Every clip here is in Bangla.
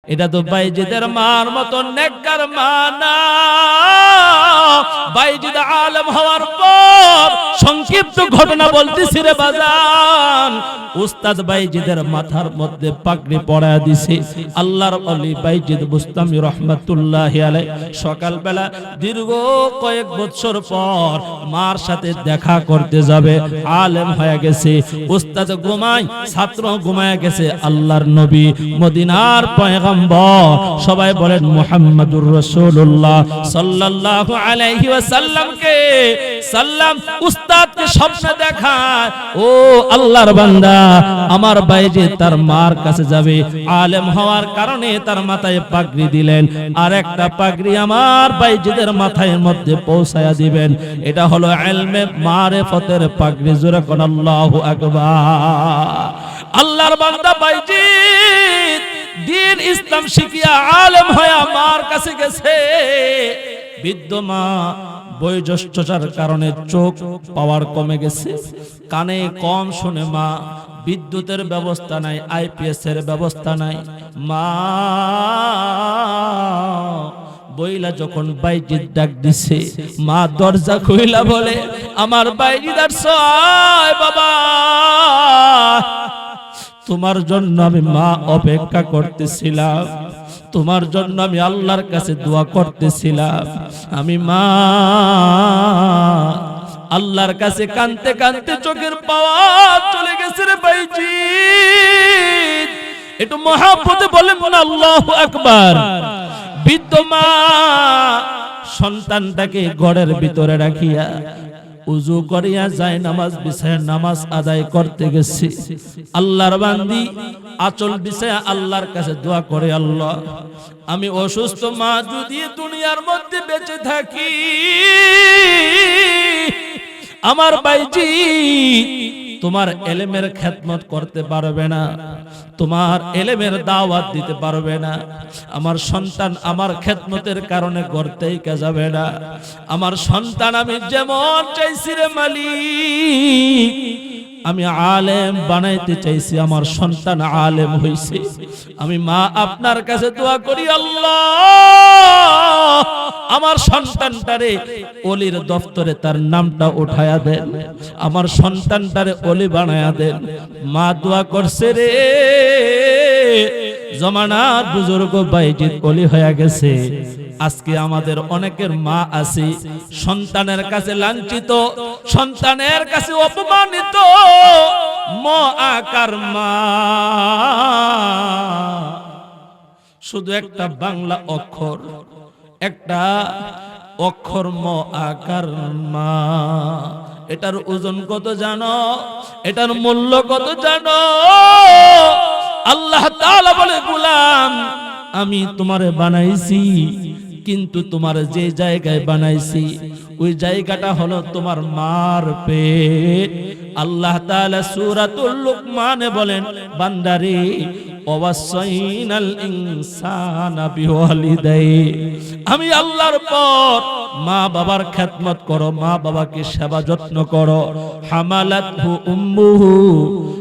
এটা তো বাইজিদের মার মতন নেককার মা না। বাইজিদ আলেম হওয়ার পর সংক্ষিপ্ত ঘটনা বলতেছি রে বাজান, উস্তাদ বাইজিদের মাথার মধ্যে পাগড়ি পরায়া দিছে। আল্লাহর ওলি বাইজিদ বুস্তামি রহমাতুল্লাহি আলাইহি সকালবেলা দীর্ঘ কয়েক বছর পর মার সাথে দেখা করতে যাবে। আলেম হয়ে গেছে, উস্তাদ ঘুমায়, ছাত্র ঘুমায় গেছে। আল্লাহর নবী মদিনার পয়গম্বর, সবাই বলেন মুহাম্মাদুর রাসূলুল্লাহ সাল্লাল্লাহু আলাইহি ওয়াসাল্লামকে সাল্লাম উস্তাদকে স্বপ্নে দেখায়, ও আল্লাহর বান্দা, আমার বাইজিদ তার মার কাছে যাবে। আলেম হওয়ার কারণে তার মাথায় পাগড়ি দিলেন, আর একটা পাগড়ি আমার বাইজিদের মাথায় মধ্যে পৌঁছায়া দিবেন। এটা হলো ইলমে মারিফতের পাগড়ি। জোরে কোন আল্লাহু আকবার। আল্লাহর বান্দা বাইজিদ দিন ইসলাম শিখিয়া আলেম হয়ে মার কাছে গেছে। বৃদ্ধ মা বয়োজ্যেষ্ঠতার কারণে চোখ পাওয়ার কমে গেছে, কানে কম শুনে মা। বিদ্যুতের ব্যবস্থা নাই, আইপিএস এর ব্যবস্থা নাই। মা বইলা যখন বাইজিদ ডাক দিছে, মা দরজা খুইলা বলে, আমার বাইজিদ আসছে বাবা, তোমার জন্য আমি মা অপেক্ষা করতেছিলাম, তোমার জন্য আমি আল্লাহর কাছে দোয়া করতেছিলাম। আমি মা আল্লাহর কাছে কাঁদতে কাঁদতে চোখের পাওয়ার চলে গেছে রে বাইজিদ। একটু মহাব্বতে বলেন না আল্লাহু আকবার। বৃদ্ধ মা সন্তানটাকে ঘরের ভিতরে রাখিয়া উযু করিয়া যায় নামাজ বিছায় নামাজ আদায় করতে গেছে। আল্লাহর বান্দি আঁচল বিছায়া আল্লাহর কাছে দোয়া করে, আল্লাহ, আমি অসুস্থ মা যদি দুনিয়ার মধ্যে বেঁচে থাকি, আমার বাইজিদ তোমার ইলমের খেদমত করতে পারবে না, তোমার ইলমের দাওয়াত দিতে পারবে না। আমার সন্তান আমার খেদমতের কারণে ঘর থেকে যাবে না। আমার সন্তান আমি যেমন চাইছি রে মালিক, আমি আলেম বানাইতে চাইছি, আমার সন্তান আলেম হইছে। আমি মা আপনার কাছে দোয়া করি, আল্লাহ, আমার সন্তানটারে ওলির দফতরে তার নামটা উঠায়া দেন, আমার সন্তানটারে ওলি বানায়া দেন। মা দোয়া করছে রে, জমানার বুজুর্গ বাইজিদ ওলি হয়ে গেছে। আজকে আমাদের অনেকের মা আছে সন্তানের কাছে লাঞ্ছিত, সন্তানের কাছে অপমানিত। আকার মা শুধু একটা বাংলা অক্ষর, একটা অক্ষর আকার মা। এটার ওজন কত জানো? এটার মূল্য কত জানো? আল্লাহ তাআলা বলে, গোলাম, আমি তোমারে বানাইছি, কিন্তু তোমার যে জায়গায় বানাইছি ওই জায়গাটা হলো তোমার মার পেট। আল্লাহ তাআলা সূরাতুল লুকমানে বলেন, বান্দারে, ওয়াসাইনাল ইনসানা বিওয়ালিদাইহি, আমি আল্লাহর পর মা বাবার খেদমত করো, মা বাবাকে সেবা যত্ন করো। হামালাতহু উম্মুহু,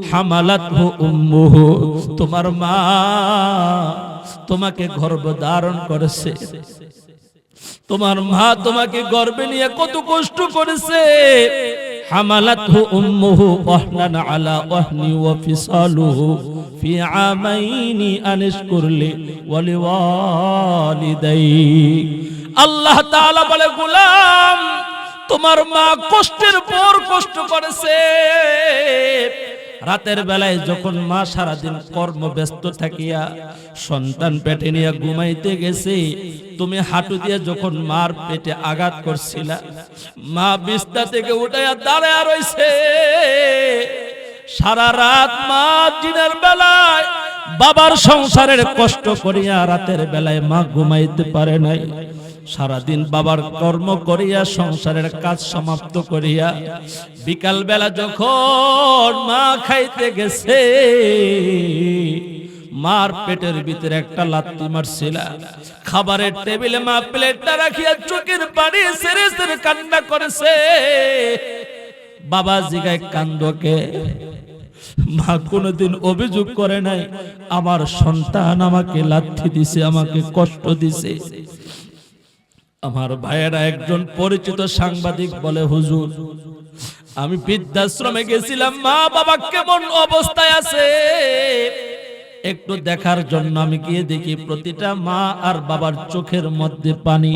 হামালাতহু উম্মুহু, তোমার মা তোমাকে গর্ভে ধারণ করেছে, তোমার মা তোমাকে গর্ভে নিয়ে কত কষ্ট করেছে। হামালাতহু উম্মুহু ওয়াহনান আলা ওয়াহনি ওয়া ফিসালুহু ফি আমাইনি আনশকুরলি ওয়া লিওয়ালিদাইক। আল্লাহ তাআলা বলে, গোলাম, তোমার মা কষ্টের পর কষ্ট করেছে। রাতের বেলায় যখন মা সারাদিন কর্মব্যস্ত থাকিয়া সন্তান পেটে নিয়ে ঘুমাইতে গেছে, তুমি হাঁটু দিয়ে যখন মার পেটে আঘাত করছিলা, মা বিছনা থেকে উঠাইয়া দাঁড়ায়া রইছে। সারা রাত মা দিনের বেলায় বাবার সংসারের কষ্ট করিয়া রাতের বেলায় মা ঘুমাইতে পারে নাই। সারাদিন বাবার কর্ম করিয়া সংসারের কাজ সমাপ্ত করিয়া বিকাল বেলা যখন মা খাইতে গেছে, মার পেটের ভিতরে একটা লাথি মারছিল। খাবারের টেবিলে মা প্লেটটা রাখিয়া চোখের পানি ছেড়ে ছেড়ে কান্না করেছে। বাবা জিগায়, কান্দকে? মা কোনোদিন অভিযোগ করে নাই আমার সন্তান আমাকে লাথি দিছে, আমাকে কষ্ট দিছে। আমার ভাইয়েরা, একজন পরিচিত সাংবাদিক বলে, হুজুর আমি বৃদ্ধাশ্রমে গেছিলাম, মা বাবা কেমন অবস্থায় আছে একটু দেখার জন্য। আমি গিয়ে দেখি প্রতিটা মা আর বাবার চোখের মধ্যে পানি।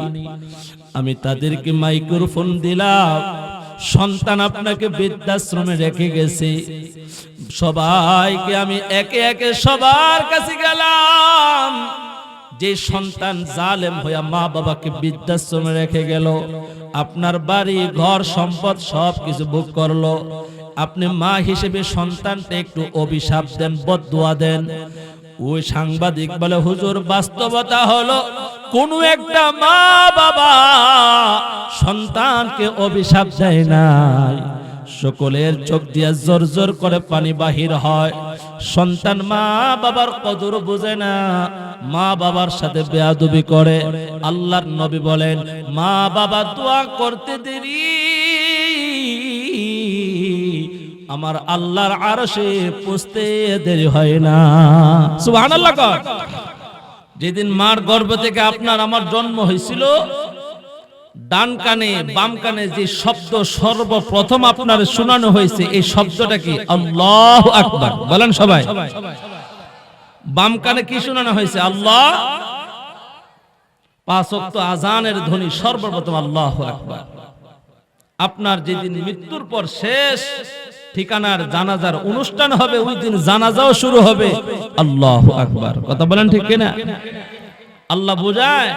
আমি তাদেরকে মাইক্রোফোন দিলাম, সন্তান আপনাকে বৃদ্ধাশ্রমে রেখে গেছে। সবাইকে আমি একে একে সবার কাছে গেলাম। যে সন্তান জালেম হইয়া মা বাবাকে বৃদ্ধাশ্রমে রেখে গেল, আপনার বাড়ি ঘর সম্পদ সবকিছু ভোগ করলো, আপনি মা হিসেবে সন্তানটা একটু অভিশাপ দেন, বদদুয়া দেন। ওই সাংবাদিক বলে, হুজুর বাস্তবতা হলো কোন একটা মা বাবা সন্তানকে অভিশাপ দেয় নাই, সকলের চোখ দিয়ে জোর জোর করে পানি বাহির হয়। সন্তান মা বাবার কদর বোঝে না, মা বাবার সাথে বেয়াদবি করে। আল্লাহর নবী বলেন, মা বাবা দোয়া করতে দেরি আমার আল্লাহর আরশে পৌঁছতে দেরি হয় না। সুবহানাল্লাহ। যেদিন মার গর্ভ থেকে আপনার আমার জন্ম হয়েছিল, ডান কানে বাম কানে যে শব্দ সর্বপ্রথম আপনার শোনানো হয়েছে, এই শব্দটা কি? আল্লাহু আকবার। বলেন সবাই। বাম কানে কি শোনানো হয়েছে? আল্লাহ। পাঁচ ওয়াক্ত আজানের ধ্বনি সর্বপ্রথম আল্লাহু আকবার। আপনার যেদিন মৃত্যুর পর শেষ ঠিকানার জানাজার অনুষ্ঠান হবে, ওই দিন জানাজাও শুরু হবে আল্লাহু আকবার। কথা বলেন ঠিক কিনা? আল্লাহ বোঝায়,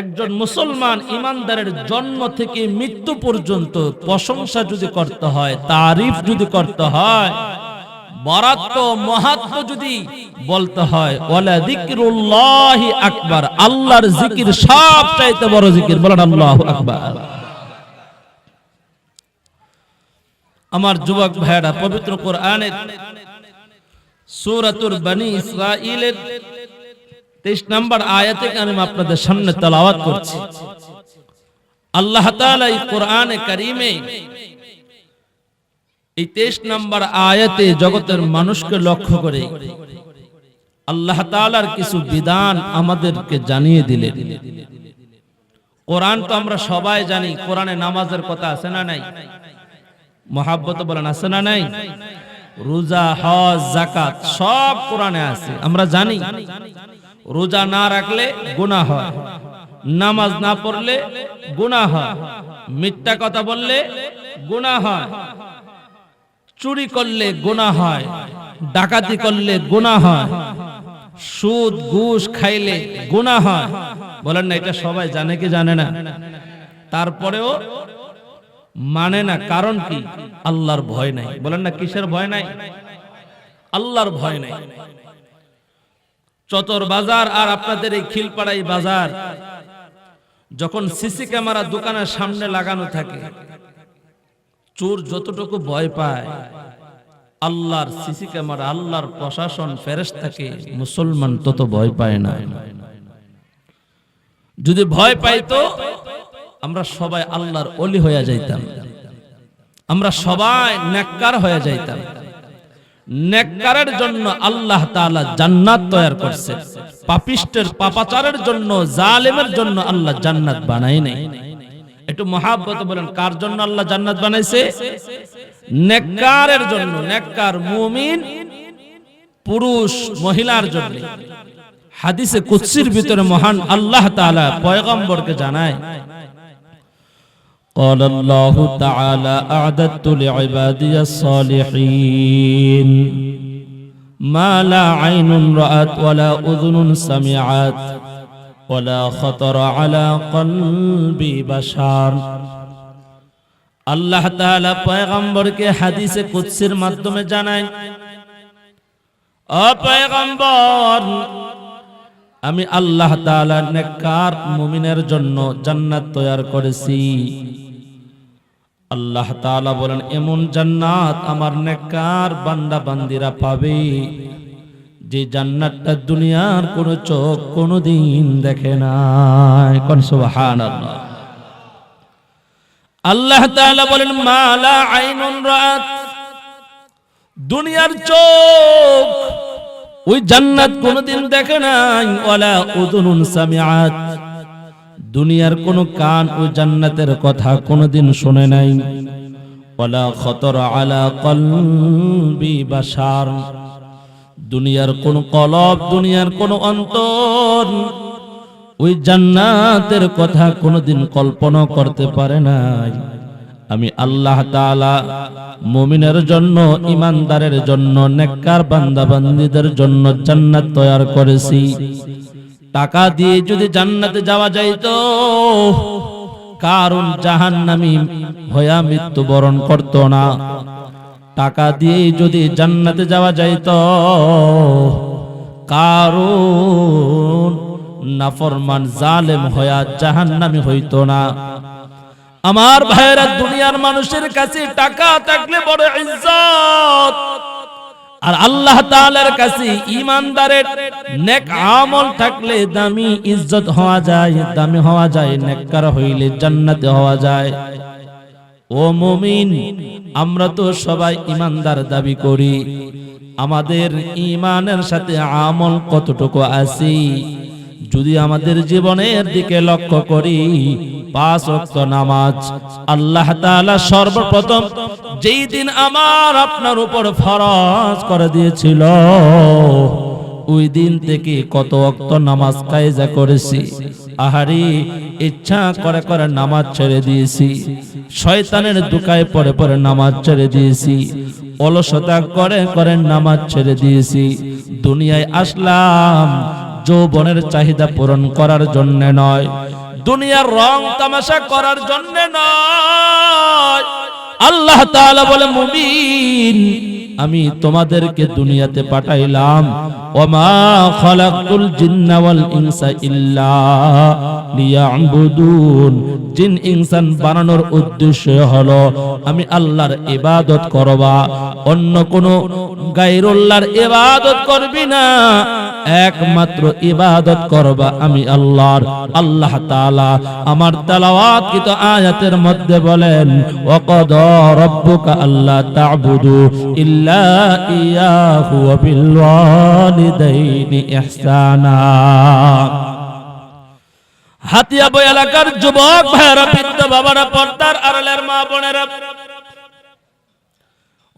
একজন মুসলমান ইমানদারের জন্ম থেকে মৃত্যু পর্যন্ত প্রশংসা যদি করতে হয়, তারিফ যদি করতে হয়, বরাত মাহাত্ম যদি বলতে হয়, ওয়ালা যিকরুল্লাহি আকবার, আল্লাহর জিকির সবচাইতে বড় জিকির। বলেন আল্লাহু আকবার। আমার যুবক ভাইরা, পবিত্র কোরআনের সূরাতুল বনী ইসরাঈলের 23 নম্বর আয়াতে আমি আপনাদের সামনে তেলাওয়াত করছি। আল্লাহ তাআলা এই কোরআনে কারীমে এই 23 নম্বর আয়াতে জগতের মানুষকে লক্ষ্য করে আল্লাহ তাআলার কিছু বিধান আমাদেরকে জানিয়ে দিলেন। কোরআন তো আমরা সবাই জানি, কোরআনে নামাজের কথা আছে না নাই? মুহাব্বত বলেন আছে না নাই? রোজা, হজ, যাকাত সব কোরআনে আছে, আমরা জানি। রোজা না রাখলে গুনাহ হয়, নামাজ না পড়লে গুনাহ হয়, মিথ্যা কথা বললে গুনাহ হয়, চুরি করলে গুনাহ হয়, ডাকাতি করলে গুনাহ হয়, সুদ ঘুষ খাইলে গুনাহ হয়। বলেন না, এটা সবাই জানে কি জানে না? তারপরেও মানে না। কারণ কি? আল্লাহর ভয় নাই। বলেন না, কিসের ভয় নাই? আল্লাহর ভয় নাই। চতর বাজার আর আপনাদের এই খিলপাড়াই বাজার, যখন সিসি ক্যামেরা দোকানের সামনে লাগানো থাকে, চোর যতটুকু ভয় পায়, আল্লাহর সিসি ক্যামেরা, আল্লাহর প্রশাসন, ফেরেশতাকে মুসলমান তত ভয় পায় না। যদি ভয় পাইতো আমরা সবাই আল্লাহর ওলি হয়ে যাইতাম, আমরা সবাই নেককার হয়ে যাইতাম। নেককারের জন্য আল্লাহ তাআলা জান্নাত তৈরি করছে, পাপিষ্টের পাপাচারের জন্য, জালেমের জন্য আল্লাহ জান্নাত বানায় নাই। একটু মহাব্বত বলেন, কার জন্য আল্লাহ জান্নাত বানাইছে? নেককারের জন্য, নেককার মুমিন পুরুষ মহিলার জন্য। হাদিসে কুদসির ভিতরে মহান আল্লাহ তাআলা পয়গম্বরকে জানায়, قال الله تعالى أعددت لعبادي الصالحين ما لا عين رأت ولا أذن سمعت ولا خطر على قلب بشر। আল্লাহ তাআলা পয়গম্বরকে হাদিসে কুদসির মাধ্যমে জানায়, ও পয়গম্বর, আমি আল্লাহ তাআলা নেককার মুমিনের জন্য জান্নাত তৈরি করেছি। আল্লাহ তাআলা বলেন, এমন জান্নাত আমার নেককার বান্দা বান্দিরা পাবে যে জান্নাতটা দুনিয়ার কোন চোখ কোনদিন দেখে নাই। কোন সুবহানাল্লাহ। আল্লাহ তাআলা বলেন, মা লা আইনুন রাআত দুনিয়ার চোখ ওই জান্নাত কোনদিন দেখে নাই, ওয়ালা উযুনুন সামিআত, দুনিয়ার কোন কান ওই জান্নাতের কথা কোনদিন শুনে নাই, ওয়ালা খাতার আলা কলবি বাশার, দুনিয়ার কোন কলব, দুনিয়ার কোন অন্তর ওই জান্নাতের কথা কোনদিন কল্পনা করতে পারে নাই। আমি আল্লাহ তাআলা মুমিনের জন্য, ঈমানদারের জন্য, নেককার বান্দা বান্দীদের জন্য জান্নাত তৈরি করেছি। টাকা দিয়ে যদি জান্নাতে যাওয়া যাইত, কারণ জাহান্নামী হয়ে মৃত্যুবরণ করত না। টাকা দিয়ে যদি জান্নাতে যাওয়া যাইত, কারণ নাফরমান জালেম হয়ে জাহান্নামী হইত না। আমার ভাইরা, দুনিয়ার মানুষের কাছে টাকা থাকলে বড় ইজ্জত, আর আল্লাহ তাআলার কাছে ঈমানদারের নেক আমল থাকলে দামি ইজ্জত হওয়া যায়, দামি হওয়া যায়, নেককার হইলে জান্নাতে হওয়া যায়। ও মুমিন, আমরা তো সবাই ঈমানদার দাবি করি, আমাদের ঈমানের সাথে আমল কতটুকু আছে যদি আমাদের জীবনের দিকে লক্ষ্য করি, 5 ওয়াক্ত নামাজ আল্লাহ তাআলা সর্বপ্রথম যেই দিন আমার আপনার উপর ফরজ করে দিয়েছিল, ওই দিন থেকে কত ওয়াক্ত নামাজ কায়জা করেছি। আহারি, ইচ্ছা করে করে নামাজ ছেড়ে দিয়েছি, শয়তানের দুকায় পড়ে পড়ে নামাজ ছেড়ে দিয়েছি, অলসতা করে করে নামাজ ছেড়ে দিয়েছি। দুনিয়ায় আসলাম যৌবনের চাহিদা পূরণ করার জন্য নয়, দুনিয়ার রং তামাশা করার জন্য নয়। আল্লাহ তাআলা বলে, মুমিন, আমি তোমাদেরকে দুনিয়াতে পাঠাইলাম, ওমা খালাকতুল জিন্না ওয়াল ইনসা ইল্লা লিয়াবুদুন, জিন ইনসান বানানোর উদ্দেশ্য হলো আমি আল্লাহর ইবাদত করবা, অন্য কোন গায়রুল্লাহর ইবাদত করবি না, একমাত্র ইবাদত করবা আমি আল্লাহর। আল্লাহ তাআলা আমার তেলাওয়াতকৃত আয়াতের মধ্যে বলেন, ওয়াকাদা রাব্বুকা আল্লা তা'বুদু ইল্লা ইয়াহু ওয়া বিল ওয়ালিদাইনি ইহসানা। হাতিয়াবো এলাকার যুবক ভাইরা, বৃদ্ধ বাবারা, পর্দার আড়ালের মা বোনেরা,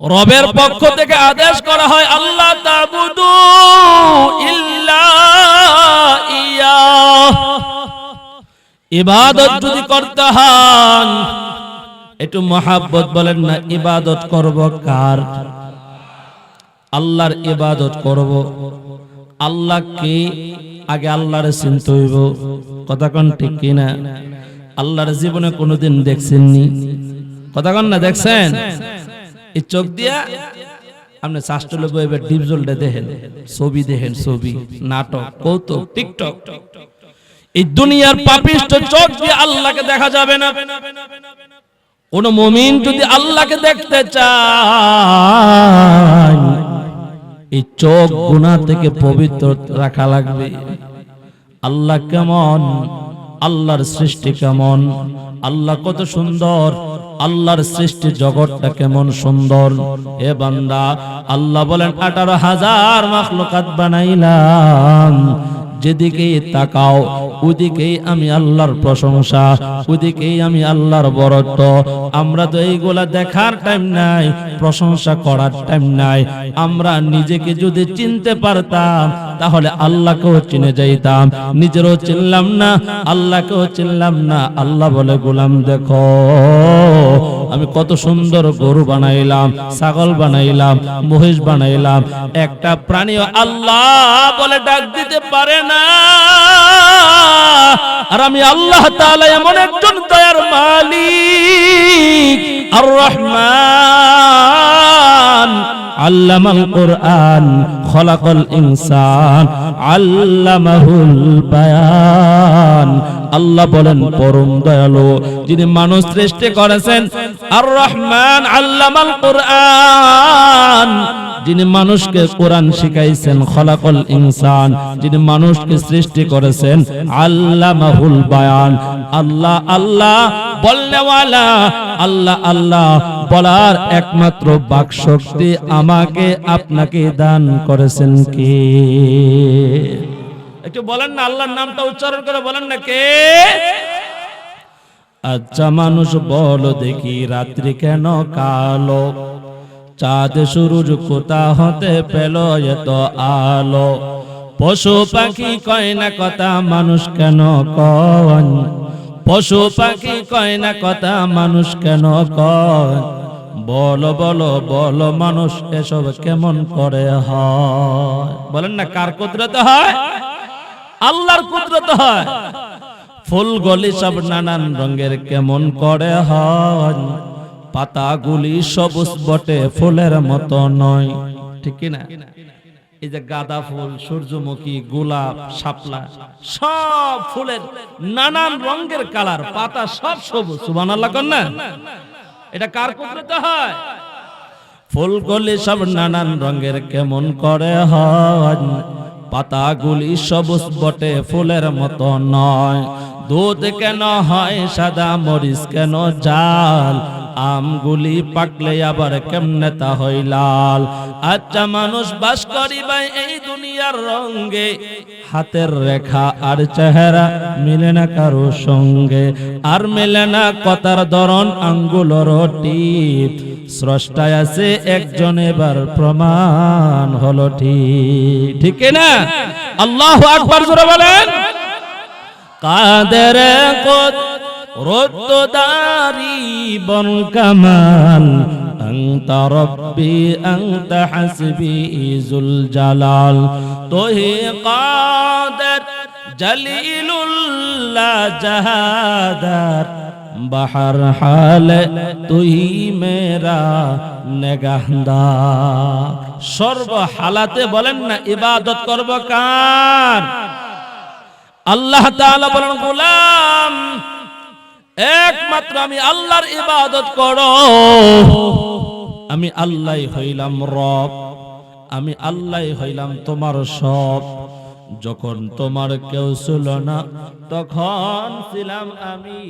রবের পক্ষ থেকে আদেশ করা হয়, আল্লাহ তা'বুদু ইল্লা ইয়াহ, ইবাদত যদি করতে হন একটু মহাব্বত বলেন না, ইবাদত করব কার? আল্লাহর ইবাদত করব। আল্লাহকে আগে আল্লাহরে চিনতে হইব, কথা কোন ঠিক কিনা? আল্লাহর জীবনে কোনোদিন দেখছেননি? কথা কোন না, দেখছেন? এই চোখ দিয়া আপনি শাস্ত্রলে বইবে ডিপজলটা দেখেন, ছবি দেখেন, ছবি, নাটক, কৌতুক, টিকটক, এই দুনিয়ার পাপিষ্ঠ চোখ দিয়ে আল্লাহকে দেখা যাবে না। কোন মুমিন যদি আল্লাহকে দেখতে চায়, এই চোখ গুনাহ থেকে পবিত্র রাখা লাগবে। আল্লাহ কেমন, আল্লাহর সৃষ্টি কেমন, আল্লাহ কত সুন্দর, আল্লাহর সৃষ্টি জগৎটা কেমন সুন্দর। এ বান্দা, আল্লাহ বলেন 18,000 মাখলুকাত বানাইলাম, যেদিকেই তাকাও ওদিকেই আমি আল্লাহর প্রশংসা, ওদিকেই আমি আল্লাহর বরত্ব। আমরা তো এইগুলা দেখার টাইম নাই, প্রশংসা করার টাইম নাই। আমরা নিজেকে যদি চিনতে পারতাম তাহলে আল্লাহকেও চিনে যাইতাম, নিজেরও চিনলাম না, আল্লাহকেও চিনলাম না। আল্লাহ বলে, গোলাম দেখো আমি কত সুন্দর গরু বানাইলাম, ছাগল বানাইলাম, মহিষ বানাইলাম, একটা প্রাণীও আল্লাহ বলে ডাক দিতে পারে না। আর আমি আল্লাহ তাআলা এমন একজন দয়ার মালিক, আর রহমান, আল্লামাল কুরআন, খলাকাল ইনসান, আল্লামাহুল বায়ান। আল্লাহ বলেন পরম দয়ালু, যিনি মানুষ সৃষ্টি করেছেন। আর রহমান, আল্লামাল কুরআন, যিনি মানুষকে কোরআন শিখাইছেন, খলাকল ইনসান, যিনি মানুষকে সৃষ্টি করেছেন, আল্লামাহুল বায়ান। আল্লাহ আল্লাহ বলনেওয়ালা, আল্লাহ আল্লাহ বলার একমাত্র বাকশক্তি আমাকে আপনাকে দান করেছেন কে? একটু বলেন না, আল্লাহর নামটা উচ্চারণ করে বলেন না, কে? আচ্ছা মানুষ বলো দেখি, রাত্রি কেন কালো? চাঁদ সূরজ কোথা হতে পেল এত আলো? পশু পাখি কয় না কথা, মানুষ কেন কয়? পশু পাখি কয় না কথা, মানুষ কেন কয়? বলো বলো বলো মানুষ এসব কেমন করে হয়? বলেন না, কার কুদরতে হয়? আল্লাহর কুদরতে হয়। ফুলগুলি সব নানান রঙের কেমন করে হয়? পাতাগুলি সবুজ বটে, ফুলের মতো নয়, ঠিক কি না? এই যে গাঁদা ফুল, সূর্যমুখী, গোলাপ, শাপলা, সব ফুলের নানান রঙের কালার, পাতা সব সবুজ। সুবহানাল্লাহ কোন না? এটা কার কুদরতে হয়? ফুলগুলি সব নানান রঙের কেমন করে হয়? পাতাগুলি সবুজ বটে, ফুলের মতো নয়। দুধ কেন হয় সাদা, মরিচ কেন জাল? আমগুলি পাকলে আবার কেমনে তা হয় লাল? আচ্ছা মানুষ বাস করিবাই এই দুনিয়ার রঙে, হাতের রেখা আর চেহারা মিলে না কারো সঙ্গে, আর মিলে না কথার ধরন, আঙ্গুলের টিপ। স্রষ্টায় আছে একজন, এবার প্রমাণ হলো ঠিক, ঠিক না? আল্লাহু আকবার জোরে বলেন। কাদের রদ্দারি বন কামাল, আনতা রব্বি আনতা হাসবি জুল জালাল। তোহে কাদের জলিলুল্লাহ জাহাদার, বাহার হালে তুই মেরা নেগাহদার। সর্ব হালাতে বলেন না ইবাদত করব কার? আল্লাহ তাআলা বলেন, গোলাম একমাত্র আমি আল্লাহর ইবাদত করো। আমি আল্লাহই হইলাম রব, আমি আল্লাহই হইলাম তোমার সব। যখন তোমার কেউ ছিল না তখন ছিলাম আমি,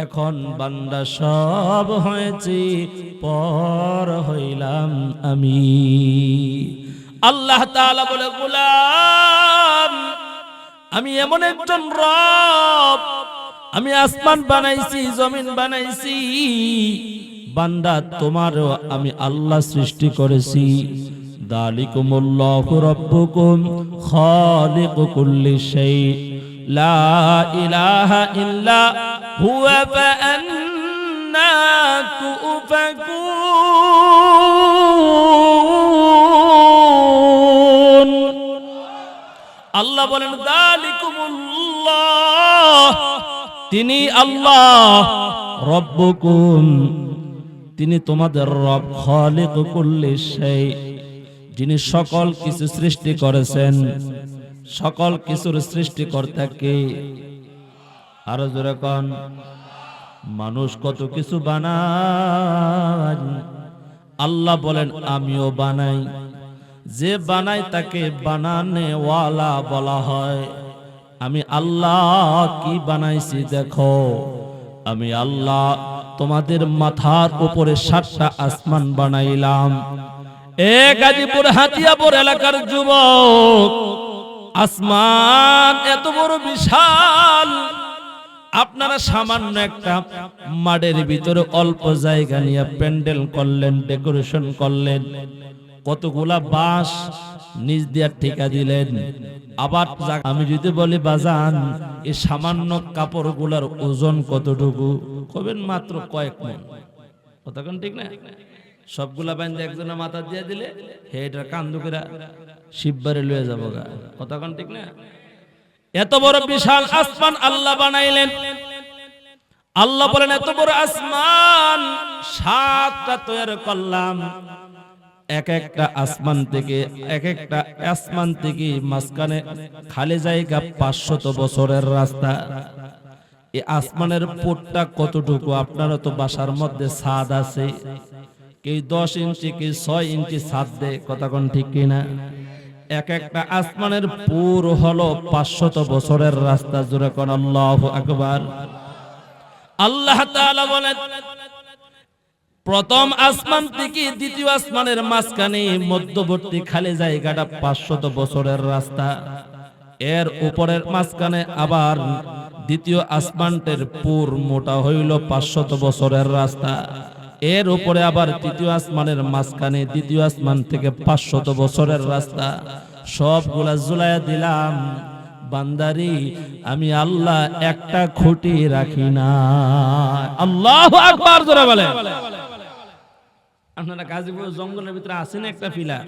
এখন বান্দা সব হয়েছি, পর হইলাম আমি। আল্লাহ তাআলা বলে, গোলাম আমি এমন একজন রব, আমি আসমান বানাইছি, জমিন বানাইছি, বান্দা তোমারও আমি আল্লাহ সৃষ্টি করেছি। যালিকুমুল্লাহু রাব্বুকুম খালিকু কুল্লি শাই, লা ইলাহা ইল্লা হুয়া ফাআন্না তুফাকুন। আল্লাহ বলেন, যালিকুমুল্লাহ, তিনি আল্লাহ, রব্বুকুম, তিনি তোমাদের রব, খালিকু কুল্লি শাই, যিনি সকল কিছু সৃষ্টি করেছেন। সকল কিছুর সৃষ্টিকর্তা কে? আরো জোরে কোন। মানুষ কত কিছু বানায়, আল্লাহ বলেন আমিও বানাই। যে বানায় তাকে বানানে ওয়ালা বলা হয়। আমি আল্লাহ কি বানাইছি দেখো। আমি আল্লাহ তোমাদের মাথার উপরে 7টা আসমান বানাইলাম। গাজীপুর হাতিয়াপুর এলাকার যুবক, আসমান এত বড় বিশাল, আপনারা সামান্য একটা মাঠের ভিতরে অল্প জায়গা নিয়ে প্যান্ডেল করলেন, ডেকোরেশন করলেন, কতগুলা বাঁশ নিচ দিয়ে ঠিকা দিলেন। আবার আমি যদি বলি বাজান, এই সামান্য কাপড়গুলার ওজন কতটুকু? কবেন মাত্র কয়েক মণ। কতক্ষণ ঠিক না? সবগুলা বাইন্দে একজনের মাথা দিয়ে দিলে হেডা কান্দুকেরা শিববারে লয়ে যাবো গা। কতক্ষণ ঠিক না? এত বড় বিশাল আসমান আল্লাহ বানাইলেন। আল্লাহ বলেন, এত বড় আসমান 7টা তৈরি করলাম। এক একটা আসমান থেকে মাঝখানে খালি জায়গা 500 বছরের রাস্তা। এই আসমানের পুরটা কতটুকু? আপনারা তো বাসার মধ্যে ছাদ আছে, কেউ 10 ইঞ্চি, কেউ 6 ইঞ্চি ছাদ দেয়, কথা কোন ঠিক কিনা? এক একটা আসমানের পুর হলো 500 বছরের রাস্তা। জোরে কোন আল্লাহু আকবার। আল্লাহ তাআলা বলেন, প্রথম আসমান থেকে দ্বিতীয় আসমানের মাঝখানে মধ্যবর্তী খালি জায়গাটা 500 বছরের রাস্তা। এর উপরের মাঝখানে আবার দ্বিতীয় আসমানটের পুর মোটা হইল 500 বছরের রাস্তা। এর উপরে আবার তৃতীয় আসমানের মাঝখানে দ্বিতীয় আসমান থেকে 500 বছরের রাস্তা। সবগুলা ঝুলাইয়া দিলাম। বান্দারি, আমি আল্লাহ একটা খুঁটি রাখি না। আল্লাহু আকবার জোরে বলে। আপনারা গাজীপুর জঙ্গলের ভিতরে আছেন একটা পিলার,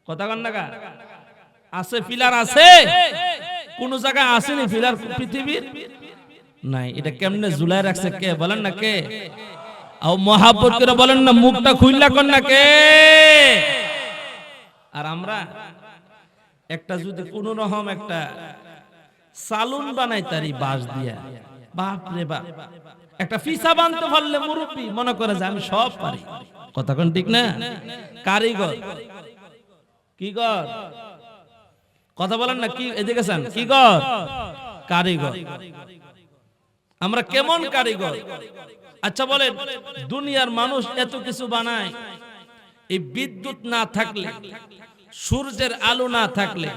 কথা কন না কা? আছে পিলার, আছে কোন জায়গায় আসেনি পিলার পৃথিবীর? নাই। এটা কেমনে ঝুলাই রাখছে কে বলেন না? কে? আর মহাব্বত করে বলেন না, মুখটা খুইলা কর না কে? আর আমরা একটা যদি কোন রকম একটা সালুন বানাই তারি বাঁশ দিয়া, বাপ রে বাপ, একটা ফিসা বানতে পারলে মুরব্বি মনে করে যে আমি সব পারি, কথা কোন ঠিক না? কারিগর কি কর, কথা বলেন না কি? এদিকে যান, কি কর? কারিগর। আমরা কেমন কারিগর? আচ্ছা বলেন, দুনিয়ার মানুষ এত কিছু বানায়, এই বিদ্যুৎ না থাকলে, সূর্যের আলো না থাকলে,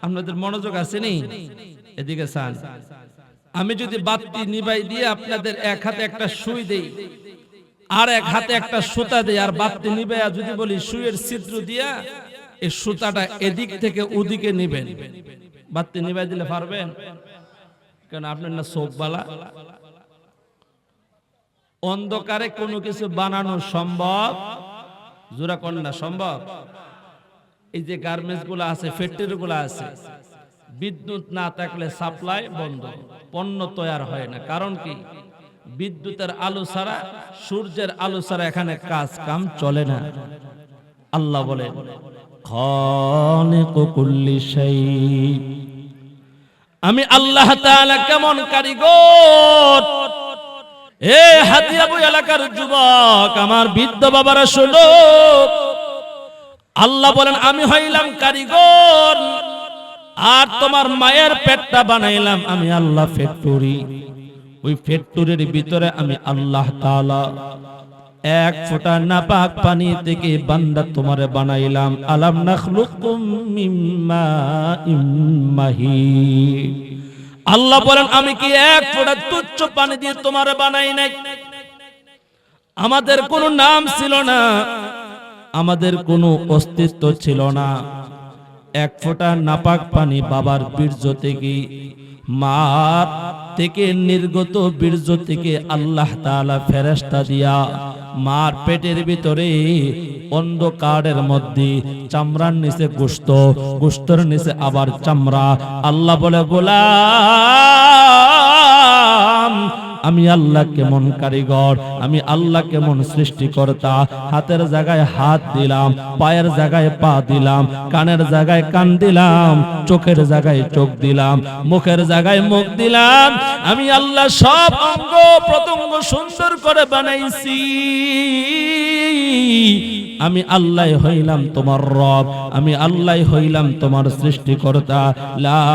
আপনাদের মনোযোগ আসেনি? এদিকে যান। আমি যদি বাতি নিভাই দিয়ে আপনাদের এক হাতে একটা সুই দেই আর এক হাতে একটা সুতা দেই, আর বাতি নিভাইয়া যদি বলি সুইয়ের ছিদ্র দিয়া এই সুতাটা এদিক থেকে ওদিকে নিবেন, বাতি নিভাই দিলে পারবেন? কারণ আপনার না চোখ বালা। অন্ধকারে কোনো কিছু বানানো সম্ভব? জোরা কোন না সম্ভব? এই যে গার্মেন্টস গুলো আছে, ফ্যাক্টরি গুলো আছে, বিদ্যুৎ না থাকলে সাপ্লাই বন্ধ, পণ্য তৈরি হয় না। কারণ কি? বিদ্যুতের আলো ছাড়া, সূর্যের আলো ছাড়া এখানে কাজ কাম চলে না। আল্লাহ বলে, খালিকু কুল্লি শাই। আমি আল্লাহ তাআলা কেমন কারিগর। এ হাতিয়াবু এলাকার যুবক, আমার বৃদ্ধ বাবারা শোনো, আল্লাহ বলেন আমি হইলাম কারিগর, আর তোমার মায়ের পেটটা বানাইলাম আমি আল্লাহ ফ্যাক্টরি। ওই ফ্যাক্টরির ভিতরে আমি আল্লাহ তাআলা এক ফোঁটা নাপাক পানি থেকে বান্দা তোমারে বানাইলাম। আলাম নাখলুকুম মিম মাইম মাহিন। আল্লাহ বলেন আমি কি এক ফোঁটা তুচ্ছ পানি দিয়ে তোমারে বানাই নাই? আমাদের কোনো নাম ছিল না, আমাদের কোনো অস্তিত্ব ছিল না। এক ফোঁটা নাপাক পানি বাবার বীর্য থেকে, মার থেকে নির্গত বীর্য থেকে আল্লাহ তাআলা ফেরেশতা দিয়া মার পেটের ভিতরে অন্ধকারের মধ্যে চামড়ার নিচে গোশত, গোশতের নিচে আবার চামড়া। আল্লাহ বলে, গোলাম আমি আল্লাহ কেমন কারিগর, আমি আল্লাহ কেমন সৃষ্টিকর্তা। হাতের জায়গায় হাত দিলাম, পায়ের জায়গায় পা দিলাম, কানের জায়গায় কান দিলাম, চোখের জায়গায় চোখ দিলাম, মুখের জায়গায় মুখ দিলাম। আমি আল্লাহ সব অঙ্গ প্রত্যঙ্গ সুন্দর করে বানাইছি। আমি আল্লাহ হইলাম তোমার রব, আমি আল্লাহ হইলাম তোমার সৃষ্টিকর্তা। লা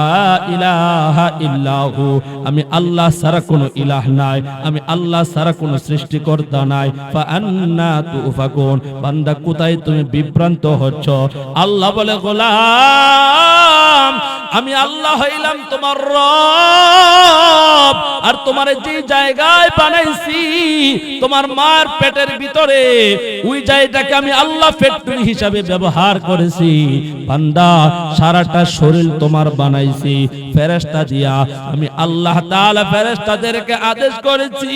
ইলাহা ইল্লাহু, আমি আল্লাহ ছাড়া কোনো ইলাহ নাই, আমি আল্লাহ ছাড়া কোনো সৃষ্টিকর্তা নাই। ফাআন্না তুফাকুন, বান্দা কোথায় তুমি বিভ্রান্ত হচ্ছ? আল্লাহ বলে, গোলাম আমি আল্লাহ হইলাম তোমার রব, আর তোমার যে জায়গায় বানাইছি তোমার মার পেটের ভিতরে, ওই জায়গাটাকে আমি আল্লাহ ফ্যাক্টরি হিসাবে ব্যবহার করেছি। বান্দা সারাটা শরীর তোমার বানাইছি ফেরেশতা দিয়া। আমি আল্লাহ তাআলা ফেরেশতাদেরকে আদেশ করেছি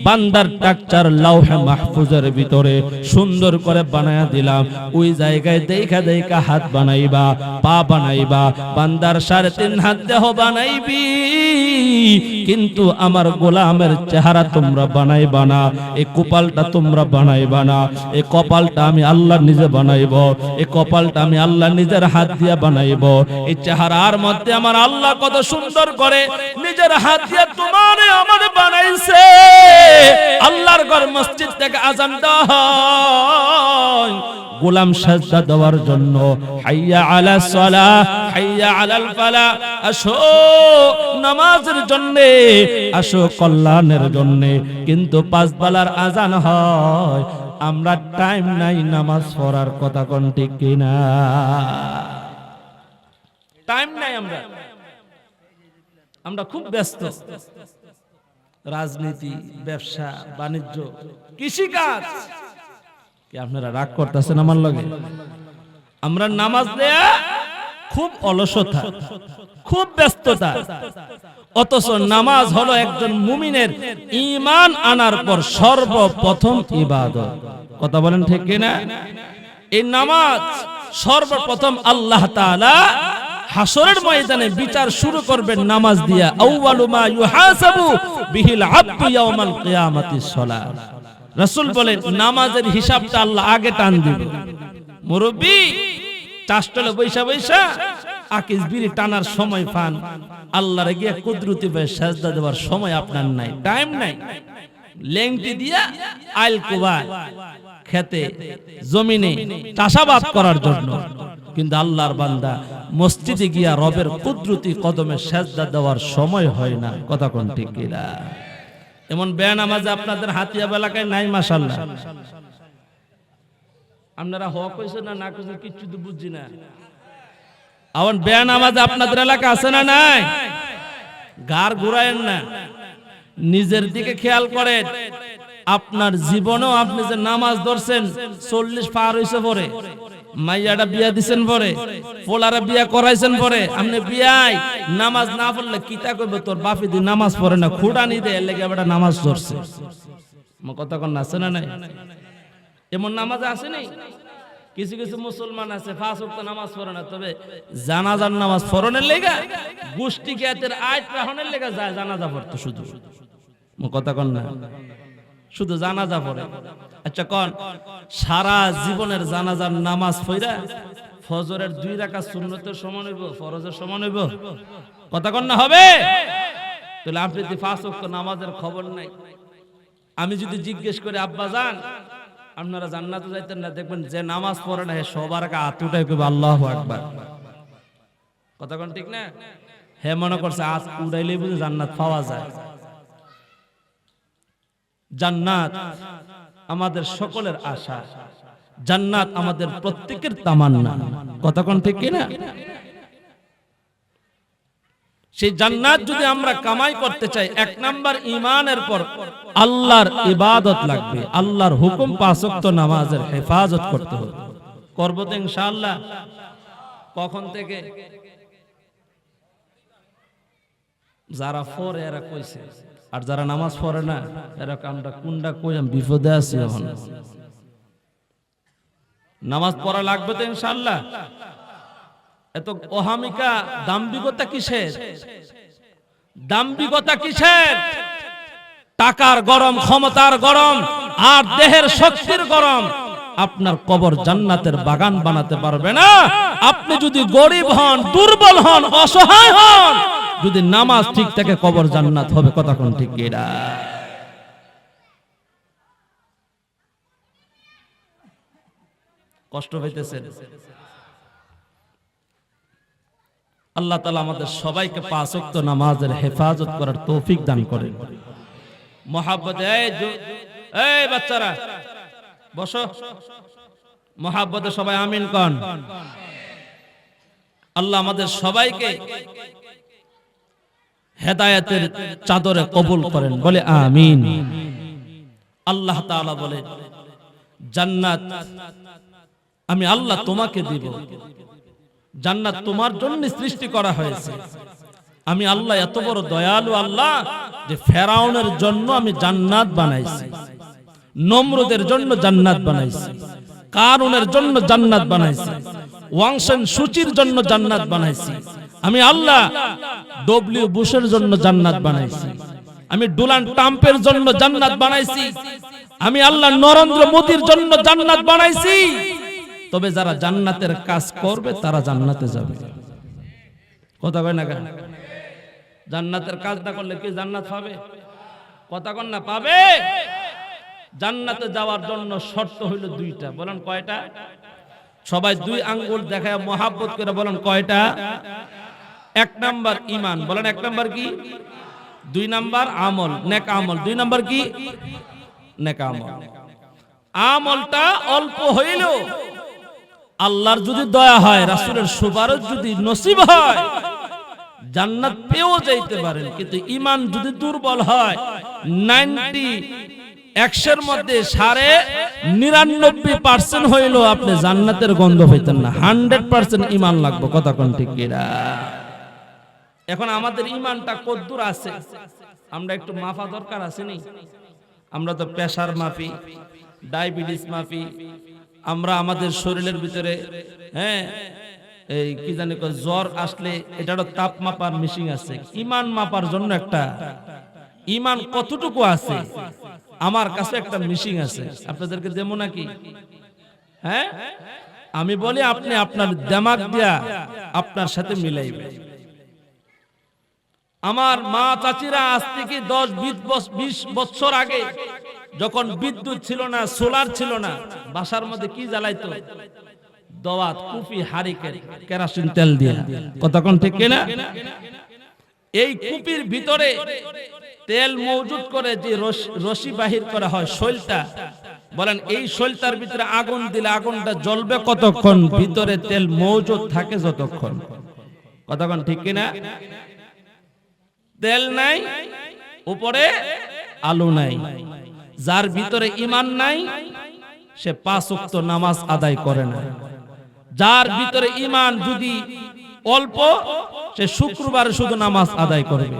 বান্দার টাকচার লাউহে মাহফুজের ভিতরে সুন্দর করে বানায়া দিলাম। ওই জায়গায় দেখা দেখা হাত বানাইবা, পা বানাইবা, বান্দার 3.5 হাত দেহ বানাইবি, কিন্তু আমার গোলামের চেহারা তোমরা বানাইবা না। এই কপালটা তোমরা তোমরা বানাইবা না। এই কপালটা আমি আল্লাহ নিজে বানাইব, এই কপালটা আমি আল্লাহ নিজের হাত দিয়ে বানাইব। এই চেহারার মধ্যে আমার আল্লাহ কত সুন্দর করে নিজের হাত দিয়ে তোমারে আমারে বানাইছে। আল্লাহর ঘর মসজিদ থেকে আযান দেওয়া হয় গোলাম সাজদা দেওয়ার জন্য, হাইয়া আলাস সালাহ হাইয়া আলাল ফালাহ, আসো নামাজের জন্য, আসো কল্যাণের জন্য। কিন্তু পাঁচ বেলার আযান হয়, আমরা টাইম নাই নামাজ পড়ার, কথা কোন ঠিক কিনা? টাইম নাই, আমরা খুব ব্যস্ত। রাজনীতি, ব্যবসা বাণিজ্য, কৃষিকাজ। কি আপনারা রাগ করতেছেন আমার লগে? আমরা নামাজ দেয়া খুব অলসতা, খুব ব্যস্ততা। অথচ নামাজ হলো একজন মুমিনের ঈমান আনার পর সর্বপ্রথম ইবাদত। কথা বলেন ঠিক কিনা? এই নামাজ সর্বপ্রথম আল্লাহ তাআলা হাসরের ময়দানে বিচার শুরু করবেন নামাজ দিয়া। আউয়ালু মা ইউহাসাবু বিহিল আবদু ইয়াউমাল কিয়ামাতিস সালাত। রাসূল বলেন নামাজের হিসাবটা আল্লাহ আগে টান দিবে। মুরব্বি চাষটলে বৈশা বৈশা আকিস বিড়ি টানার সময় পান, আল্লাহর গিয়ে কুদরতি ভাবে সাজদা দেওয়ার সময় আপনার নাই, টাইম নাই। লেংটি দিয়া আইল কুবা খেতে জমিনে চাষাবাদ করার জন্য, কিন্তু আল্লাহর বান্দা মসজিদে গিয়া রবের কুদরতি কদমে সাজদা দেওয়ার সময় হয় না। কথা কোন ঠিক কিনা? এমন বেনামাজ আপনাদের হাতিয়া এলাকায় নাই মাশাআল্লাহ। আপনারা হক কইছেন না কইছেন কিচ্ছু তো বুঝছি না। এমন বেনামাজ আপনাদের এলাকা আছে না নাই? গার ঘুরায়েন না, নিজের দিকে খেয়াল করেন। আপনার জীবনেও আপনি যে নামাজ ধরছেন 40 পার হইছে পরে, মাইয়াটা বিয়া দিছেন পরে, পোলারা বিয়া করাইছেন পরে, আপনি বিয়াই নামাজ না পড়লে কিতা কইব? তোর বাপি দি নামাজ পড়ে না, খুঁড়ানি দে, এর লাগি আবার নামাজ ধরছে। কথা কোন আছে না নাই? এমন নামাজ আছে নাই? কিছু কিছু মুসলমান আছে 5 ওয়াক্ত নামাজ পড়ে না, তবে জানাজার নামাজ পড়নের লেগা গোষ্ঠী জ্ঞাতের আয়াত পড়নের লেগা যায় জানাজা পড়তে। শুধু কথা কোন না, শুধু জানাজা পড়ে। আচ্ছা কোন সারা জীবনের জানাজার নামাজ পড়া ফজরের 2 রাকাত সুন্নতের সমান হইব, ফরজের সমান হইব? কথা কোন না হবে? তাহলে আপনি যদি 5 ওয়াক্ত নামাজের খবর নাই, আমি যদি জিজ্ঞেস করে আব্বা জান আপনারা জান্নাতে যাইতেন না, দেখবেন যে নামাজ পড়ে না সবার আগে হাত উঠায় কইবে আল্লাহু আকবার। কথা কোন ঠিক না? হে মনে করছে হাত উঠাইলেই বুঝি জান্নাত পাওয়া যায়। জান্নাত আমাদের সকলের আশা, জান্নাত আমাদের প্রত্যেকের তামান্না। কথা কোন ঠিক কিনা? সেই জান্নাত যদি আমরা কামাই করতে চাই, 1 নাম্বার ঈমানের পর আল্লাহর ইবাদত লাগবে, আল্লাহর হুকুম 5 ওয়াক্ত নামাজের হেফাজত করতে হবে। করব তো ইনশাআল্লাহ। কখন থেকে? যারা পড়ে এরা কইছে, আর যারা নামাজ পড়ে না এরা আমরা কোনটা কইম বিপদে আছি। এখন নামাজ পড়া লাগবে তো ইনশাআল্লাহ। এত অহামিকা দাম্ভিকতা কিসের? দাম্ভিকতা কিসের? টাকার গরম, ক্ষমতার গরম, আর দেহের শক্তির গরম আপনার কবর জান্নাতের বাগান বানাতে পারবে না। আপনি যদি গরিব হন, দুর্বল হন, অসহায় হন, যদি নামাজ ঠিক থাকে কবর জান্নাত হবে। কথা কোন ঠিক কিনা? কষ্ট হইতেছে? আল্লাহ তাআলা আমাদের সবাইকে 5 ওয়াক্ত নামাজের হেফাজত করার তৌফিক দান করেন। মহাব্বতে এই বাচ্চারা বসো, মহাব্বতে সবাই আমিন কোন। আল্লাহ আমাদের সবাইকে হেদায়েতের চাদরে কবুল করেন, বলে আমিন। আল্লাহ তাআলা বলে জান্নাত আমি আল্লাহ তোমাকে দিব। জান্নাত তোমার জন্য সৃষ্টি করা হয়েছে। আমি আল্লাহ এত বড় দয়ালু আল্লাহ যে ফেরাউনের জন্য আমি জান্নাত বানাইছি, নমরুদের জন্য জান্নাত বানাইছি, কারুনের জন্য জান্নাত বানাইছি, ওয়াংশন সূচির জন্য জান্নাত বানাইছি। আমি আল্লাহ ডব্লিউ বুশের জন্য জান্নাত বানাইছি। আমি ডোনাল্ড ট্রাম্পের জন্য জান্নাত বানাইছি, আমি আল্লাহ নরেন্দ্র মোদির জন্য জান্নাত বানাইছি। তবে যারা জান্নাতের কাজ করবে তারা জান্নাতে যাবে। কথা কয় না কেন? জান্নাতের কাজ না করলে কি জান্নাত পাবে? কথা কন না, পাবে। জান্নাতে যাওয়ার জন্য শর্ত হইল দুইটা। বলেন কয়টা? সবাই দুই আঙ্গুল দেখায় মোহাব্বত করে বলেন কয়টা? এক নাম্বার ঈমান। বলেন এক নাম্বার কি? দুই নাম্বার আমল, নেক আমল। দুই নাম্বার কি? নেক আমল। আমলটা অল্প হইলেও আল্লাহর যদি দয়া হয়, রাসূলের সুপারিশ যদি নসিব হয়, জান্নাত পেয়েও যাইতে পারেন। কিন্তু ঈমান যদি দুর্বল হয়, 100 মধ্যে 99.5% হইলেও আপনি জান্নাতের গন্ধ পেতেন না। 100% ঈমান লাগবে। কথা কোন ঠিক কিনা? এখন আমাদের ঈমানটা কতদূর আছে আমরা একটু মাপা দরকার আছে নি? আমরা তো প্রেসার মাপি, ডায়াবেটিস মাপি, আমরা আমাদের শরীরের ভিতরে এই কি জানি জ্বর আসলে এটারও তাপ মাপার মেশিন আছে। ঈমান মাপার জন্য একটা ঈমান কতটুকু আছে আমার কাছে একটা মেশিন আছে। আপনাদেরকে দেবো নাকি? হ্যাঁ, আমি বলি আপনি আপনার দিমাগ দিয়া আপনার সাথে মিলাইবেন। আমার মা চাচিরা আজ থেকে 10-20 বছর আগে যখন বিদ্যুৎ ছিল না, সোলার ছিল না, বাসার মধ্যে কি জ্বালাইতো? দাওয়াত, কুপি, হারিকেন, কেরোসিন তেল দিয়ে। কতক্ষণ ঠিক কিনা? এই কুপির ভিতরে তেল মজুদ করে যে রশি বাহির করা হয় শৈলটা, বলেন এই শৈলটার ভিতরে আগুন দিলে আগুনটা জ্বলবে কতক্ষণ? ভিতরে তেল মজুদ থাকে যতক্ষণ। কতক্ষণ ঠিক কিনা? তেল নাই, উপরে আলো নাই। যার ভিতরে ঈমান নাই সে 5 ওয়াক্ত নামাজ আদায় করে না। যার ভিতরে ঈমান যদি অল্প, সে শুক্রবারে শুধু নামাজ আদায় করবে।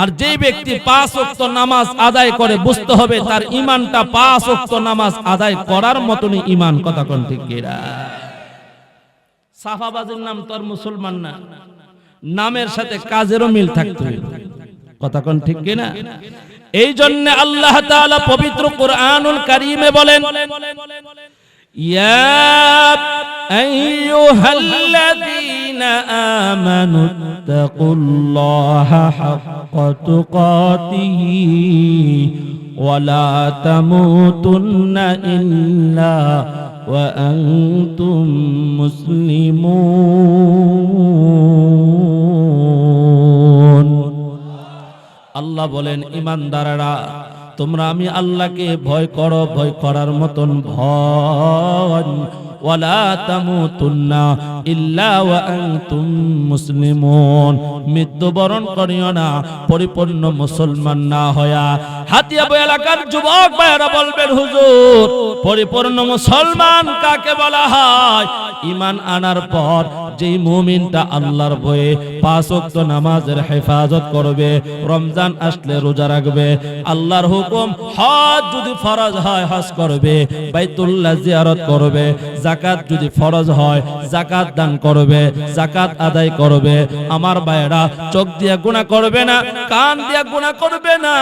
আর যে ব্যক্তি 5 ওয়াক্ত নামাজ আদায় করে, বুঝতে হবে তার ঈমানটা 5 ওয়াক্ত নামাজ আদায় করার মতনই ঈমান। কথা কোন ঠিক কিনা? সাফাবাজের নাম তো আর মুসলমান না, নামের সাথে কাজেরও মিল থাকতে হবে। কথা কোন ঠিক কিনা? এই জন্য আল্লাহ তাআলা পবিত্র কুরআনুল কারীমে বলেন, ইয়া আইয়ুহাল্লাযীনা আমানুত্তাকুল্লাহা হাক্কা তুকাতিহি ওয়া লা তামুতুন্না ইল্লা ওয়া আনতুম মুসলিমুন। আল্লাহ বলেন, ঈমানদাররা তোমরা আমি আল্লাহকে ভয় করো, ভয় করার মতন ভয়। ওয়ালা তামুতুন্না ইল্লা ওয়া আনতুম মুসলিমুন। মৃত্যুবরণ করিও না পরিপূর্ণ মুসলমান না হয়া। হাতিয়াব এলাকার যুবক ভাইরা বলবেন, হুজুর পরিপূর্ণ মুসলমান কাকে বলা হয়? ঈমান আনার পর যেই মুমিনটা আল্লাহর ভয়ে 5 ওয়াক্ত নামাজের হেফাজত করবে, রমজান আসলে রোজা রাখবে, আল্লাহর হুকুম হজ যদি ফরজ হয় হজ করবে, বাইতুল্লাহ জিয়ারত করবে, যাকাত যদি ফরজ হয় যাকাত দান করবে, যাকাত আদায় করবে। আমার ভাইরা চোখ দিয়া গুনাহ করবে না, কান দিয়া গুনাহ করবে না,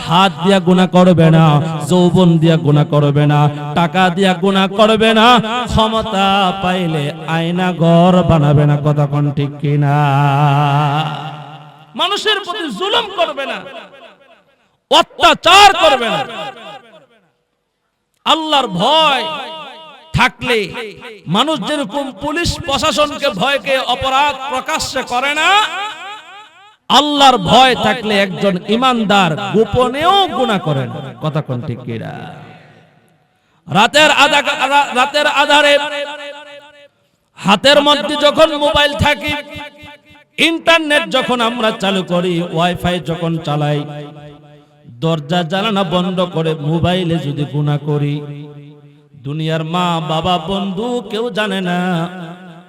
হাত দিয়া গুনাহ করবে না, যৌবন দিয়া গুনাহ করবে না, টাকা দিয়া গুনাহ করবে না, ক্ষমতা পাইলে আয়না ঘর বানাবে না। কথা কোন ঠিক কিনা? মানুষের প্রতি জুলুম করবে না, অত্যাচার করবে না। আল্লাহর ভয় থাকলে মানুষ যেরকম পুলিশ প্রশাসনকে ভয়কে অপরাধ প্রকাশ্যে করে না, আল্লাহর ভয় থাকলে একজন ঈমানদার গোপনেও গুনাহ করে না। কথা কোন ঠিক কিনা? রাতের আধারে হাতের মধ্যে যখন মোবাইল থাকে, ইন্টারনেট যখন আমরা চালু করি, ওয়াইফাই যখন চালাই, দরজা জানালা বন্ধ করে মোবাইলে যদি গুনাহ করি, দুনিয়ার মা বাবা বন্ধু কেউ জানে না,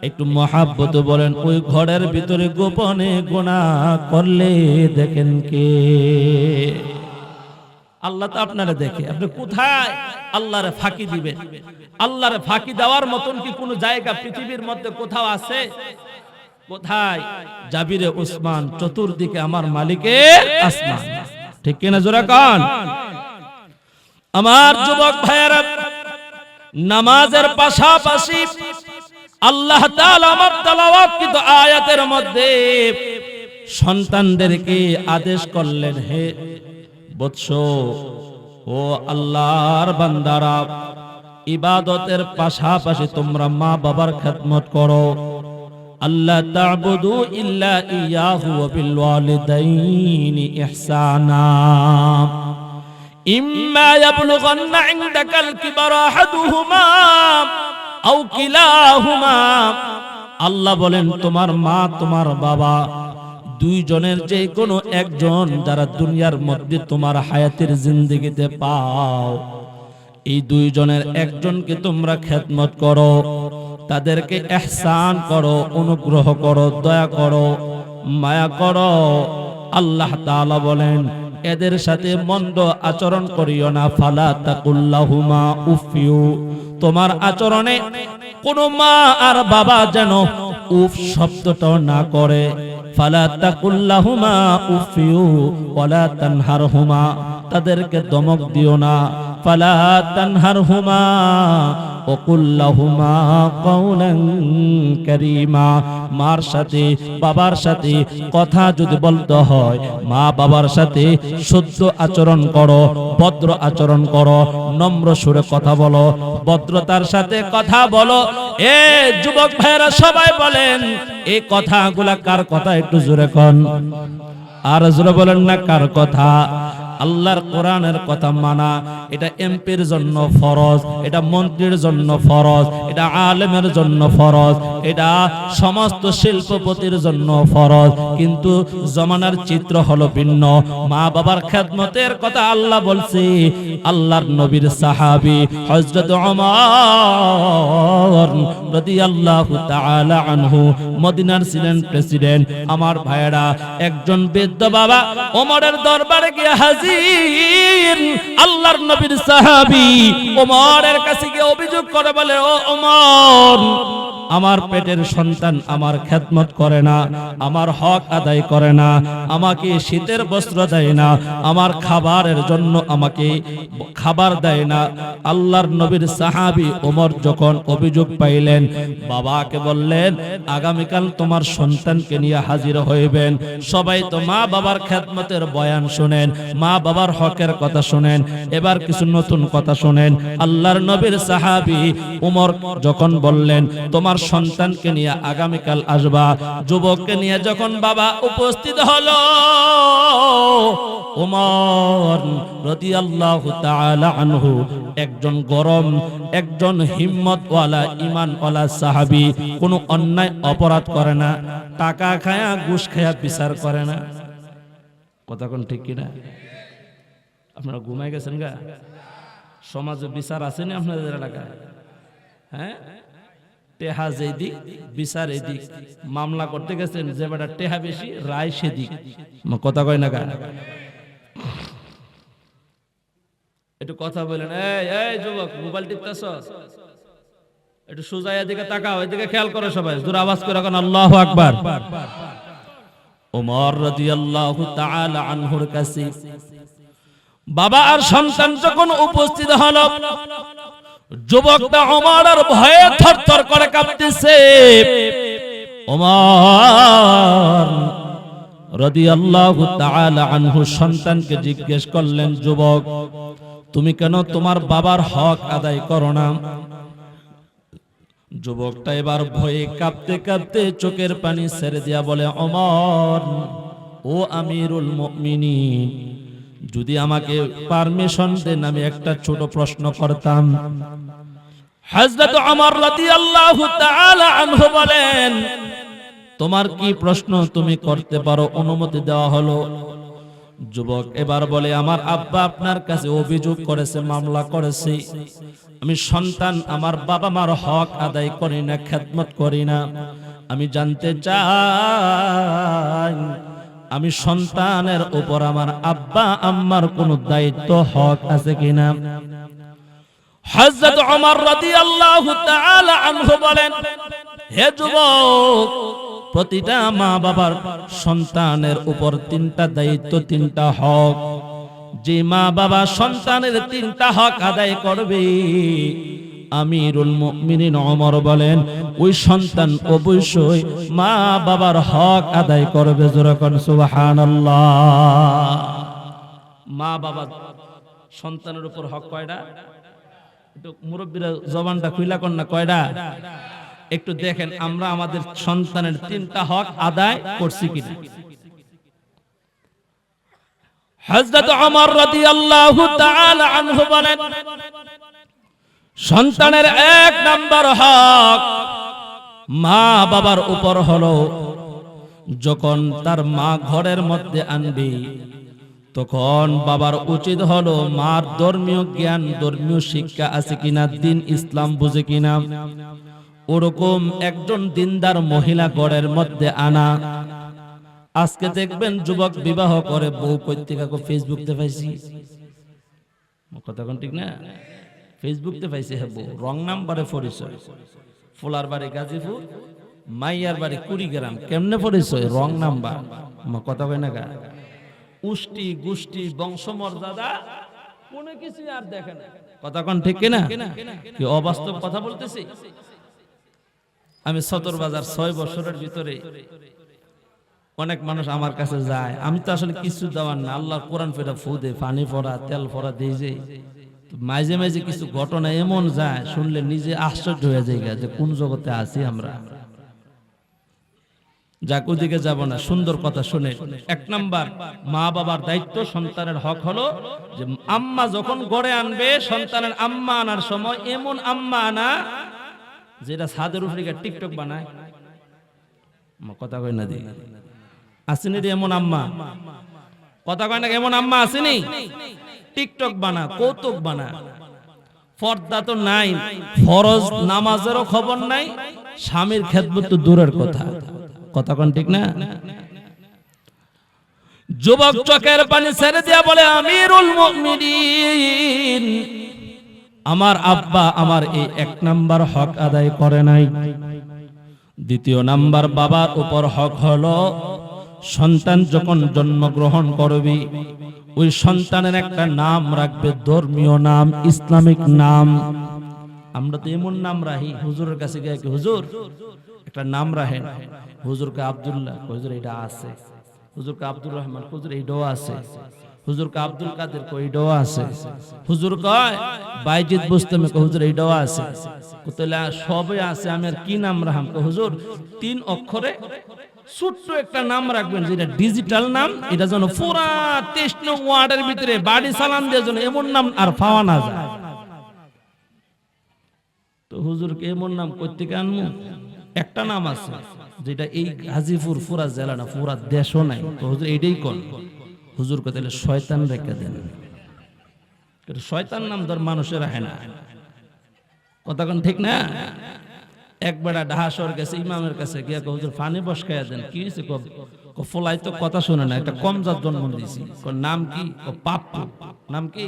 একটু মহাব্বত বলেন, ওই ঘরের ভিতরে গোপনে গুনাহ করলে দেখেন কে? আল্লাহ তো আপনারা দেখে। আপনি কোথায় আল্লাহরে ফাঁকি দিবেন? আল্লাহরে ফাঁকি দেওয়ার মতন কি কোনো জায়গা পৃথিবীর মধ্যে কোথাও আছে? কোথায়? জাবিরে উসমান, চতুর্দিকে আমার মালিকের আসমান। ঠিক কিনা জোরে কান। আমার যুবক ভাইয়েরা, নামাজের পাশাপাশি আল্লাহ তাআলা আমার তেলাওয়াতকৃত আয়াতের মধ্যে সন্তানদেরকে আদেশ করলেন, হে বৎস, ও আল্লাহর বান্দারা, ইবাদতের পাশাপাশি তোমরা মা বাবার খেদমত করো। আল্লাহ তা'বুদু ইল্লা ইয়াহু ওয়া বিল ওয়ালিদাইনি ইহসানা ইম্মা ইয়াবলুগান্না ইনদাকাল কিবারা আহাদুহুমা আও কিলাহুমা। আল্লাহ বলেন, তোমার মা তোমার বাবা দুইজনের যে কোনো একজন যারা দুনিয়ার মধ্যে তোমার হায়াতের জিন্দেগিতে পাও, এই দুইজনের একজনকে তোমরা খেদমত করো, তাদেরকে ইহসান করো, অনুগ্রহ করো, দয়া করো, মায়া করো। আল্লাহ তাআলা বলেন, এদের সাথে মন্দ আচরণ করিও না। ফালা তাকুল্লাহুমা উফিউ, তোমার আচরণে কোন মা আর বাবা যেন উফ শব্দটা না করে। ফালা তাকুল্লাহুমা উফিউ ওয়ালা তানহারহুমা, তাদেরকে দমক দিও না। ফালা তানহারহুমা ওকুল্লাহুমা কাওলান কারীমা, মার সাথে বাবার সাথে কথা যদি বলতে হয়, মা বাবার সাথে শুদ্ধ আচরণ করো, ভদ্র আচরণ করো, নম্র সুরে কথা বলো, ভদ্রতার সাথে কথা বলো। এ যুবক ভাইরা সবাই বলেন, এই কথাগুলা কার কথা? একটু জোরে কোন। আর জোরে বলেন না কার কথা? আল্লাহর কোরআনের কথা মানা, এটা এমপির জন্য ফরজ, এটা মন্ত্রীর জন্য ফরজ, এটা আলেমের জন্য ফরজ, এটা সমস্ত শিল্পপতির জন্য ফরজ। কিন্তু জমানার চিত্র হলো ভিন্ন। মা বাবার খেদমতের কথা আল্লাহ বলছে। আল্লাহর নবীর সাহাবী হযরত ওমর রাদিয়াল্লাহু তাআলা আনহু মদিনার ছিলেন প্রেসিডেন্ট। আমার ভাইয়েরা, একজন বৃদ্ধ বাবা ওমরের দরবারে গিয়ে হাজির। আল্লাহর নবীর সাহাবী ওমরের কাছে গিয়ে অভিযোগ করে বলে, ও ওমর, আমার পেটের সন্তান আমার খেদমত করে না, আমার হক আদায় করে না, আমাকে শীতের বস্ত্র দেয় না, আমার খাবারের জন্য আমাকে খাবার দেয় না। আল্লাহর নবীর সাহাবী ওমর যখন অভিযোগ পাইলেন, বাবাকে বললেন, আগামীকাল তোমার সন্তানকে নিয়ে হাজির হইবেন। সবাই তো মা বাবার খেদমতের বয়ান শুনেন, মা বাবার হকের কথা শুনেন। এবার কিছু নতুন কথা শুনেন। আল্লাহর নবীর সাহাবী ওমর যখন বললেন, তোমার সন্তানকে নিয়ে আগামীকাল আসবা, যুবককে নিয়ে যখন বাবা উপস্থিত হলো, ওমর রাদিয়াল্লাহু তাআলা আনহু একজন গরম, একজন হিম্মতওয়ালা, ঈমানওয়ালা সাহাবী, কোনো অন্যায় অপরাধ করে না, টাকা খায়া ঘুষ খায়া বিচার করে না। কথা কোন ঠিক কিনা? আপনারা ঘুমাই গেছেন গা? সমাজে বিচার আছে না আপনাদের এলাকায়? হ্যাঁ, টেহা যেদিক বিচার এদিক। মামলা করতে গেছেন, যে বেটা টেহা বেশি রায় সেদিক। কথা কয় না গা? একটু কথা বলেন। এই যুবক, মোবাইল টিপতেছ, একটু সোজা এদিকে তাকাও, এদিকে খেয়াল করো সবাই, জোরে আওয়াজ করে এখন আল্লাহু আকবার। ওমর রাদিয়াল্লাহু তাআলা আনহুর কাছে বাবা আর সন্তান যখন উপস্থিত হলো, যুবকটা ওমরের ভয়ে থরথর করে কাঁপতেছে। ওমর রাদিয়াল্লাহু তাআলা আনহু সন্তানকে জিজ্ঞেস করলেন, যুবক, তুমি কেন তোমার বাবার হক আদায় করো না? যুবকটা এবার ভয়ে কাঁপতে কাঁপতে চোখের পানি ছেড়ে দিয়া বলে, ওমর, ও আমিরুল মুমিনিন, যদি আমাকে পারমিশন দেন আমি একটা ছোট প্রশ্ন করতাম। হযরত ওমর রাদিয়াল্লাহু তাআলা আনহু বলেন, তোমার কি প্রশ্ন তুমি করতে পারো, অনুমতি দেওয়া হলো। যুবক এবার বলে, আমার আব্বা আপনার কাছে অভিযোগ করেছে, মামলা করেছে, আমি সন্তান আমার বাবা মার হক আদায় করি না, খেদমত করি না। আমি জানতে চাই, আমি সন্তানের উপর আমার আব্বা আম্মার কোন দায়িত্ব হক আছে কিনা? হযরত ওমর রাদিয়াল্লাহু তাআলা আনহু বলেন, হে যুবক, প্রতিটা মা বাবার সন্তানের উপর তিনটা দায়িত্ব, তিনটা হক। যে মা বাবা সন্তানের 3টা হক আদায় করবে, আমিরুল মুমিনিন ওমর বলেন ওই সন্তান অবশ্যই মা বাবার হক আদায় করবে। জোরে কোন সুবহানাল্লাহ। মা বাবা সন্তানের উপর হক কয়টা? একটু মুরব্বীরা জবানটা খুইলা কোন না কয়টা? একটু দেখেন আমরা আমাদের সন্তানের 3টা হক আদায় করছি কিনা। হযরত ওমর রাদিয়াল্লাহু তাআলা আনহু বলেন সন্তানের 1 নাম্বার হক মা বাবার উপর হলো যখন তার মা ঘরের মধ্যে আনবে তখন বাবার উচিত হলো মার ধর্মীয় জ্ঞান, ধর্মীয় শিক্ষা আছে কিনা, দিন ইসলাম বুঝে কিনা, ওরকম একজন দিনদার মহিলা ঘরের মধ্যে আনা। আজকে দেখবেন যুবক বিবাহ করে বউ কইতে কাকো ফেসবুকতে পাইছি, কথা কোন ঠিক না? ফেসবুকতে পাইছে হ্যাঁ বউ, রং নাম্বারে পরিচয়, ফুলার বাড়ি গাজীপুর, মাইয়ার বাড়ি কুড়িগ্রাম, কেমনে পরিচয়? রং নাম্বার, কথা কই না গা। উষ্টি গুষ্টি বংশমর্যাদা কোনো কিছু আর দেখে না, কথা কোন ঠিক কিনা? কি অবাস্তব কথা বলতেছি? আমি সদর বাজার 6 বছরের ভিতরে অনেক মানুষ আমার কাছে যায়, আমি তো আসলে কিছু দেওয়ার না, আল্লাহর কোরআন ফেরা ফু দে, পানি ফোড়া, তেল ফোড়া দিয়ে যে মাঝে মাঝে কিছু ঘটনা এমন যায় শুনলে নিজে আশ্চর্য হয়ে যায় যে কোন জগতে আছি আমরা। যাক ওদিকে যাব না, সুন্দর কথা শুনে। 1 নাম্বার মা বাবার দায়িত্ব, সন্তানের হক হলো যে আম্মা যখন গড়ে আনবে সন্তানের আম্মা আনার সময় এমন আম্মা আনা যেটা ছাদের উপরে টিকটক বানায়, কথা কয় না দি আসেনি রে এমন আম্মা, কথা কয় না এমন আম্মা আসেনি? টিকটক বানা, কৌতুক বানা, পর্দা তো নাই, ফরজ নামাজেরও খবর নাই, স্বামীর খেদমত তো দূরের কথা, কথা কোন ঠিক না? যুবক চোখের পানি ছেড়ে দিয়া বলে আমিরুল মুমিনিন আমার আব্বা আমার এই 1 নাম্বার হক আদায় করে নাই। 2 নাম্বার বাবার উপর হক হলো সন্তান যখন জন্মগ্রহণ করবে ওই সন্তানের একটা নাম রাখবে, ধর্মীয় নাম, ইসলামিক নাম। আমরা তো এমন নাম রাখি, হুজুরের কাছে গিয়ে কি হুজুর একটা নাম রাখেন, হুজুরকে আব্দুল্লাহ, হুজুর এটা আছে, হুজুরকে আব্দুর রহমান, হুজুর এইটাও আছে, হুজুরকে আব্দুল কাদের, এইটাও আছে, হুজুর কয় বাইজিদ বুস্তামি, হুজুর এইটাও আছে, কতলা সবই আছে, আমি আর কি নাম রাখলাম? হুজুর 3 অক্ষরে ছোট্ট একটা নাম রাখবেন যেটা ডিজিটাল নাম, এটা যেন পুরা 23 নং ওয়ার্ডের ভিতরে বাড়ি সালাম দিয়ে যেন এমন নাম আর পাওয়া না যায়। তো হুজুরকে এমন নাম করতে আনবো? একটা নাম আছে যেটা এই গাজীপুর পুরা জেলা না, পুরা দেশও নাই, তো হুজুর এইটাই কোন? হুজুরকে তাহলে শয়তান রেখে দেন, শয়তান নাম ধর মানুষের রাখে না, কথা কোন ঠিক না? একবার ঢাহাসর গেছে ইমামের কাছে গিয়া হুজুর পানি বসকায়া দেন, কি হয়েছে? ফলাই তো কথা শুনে না, একটা কম জাত জন্ম দিয়েছি, নাম কি? পাপ্পু। নাম কি?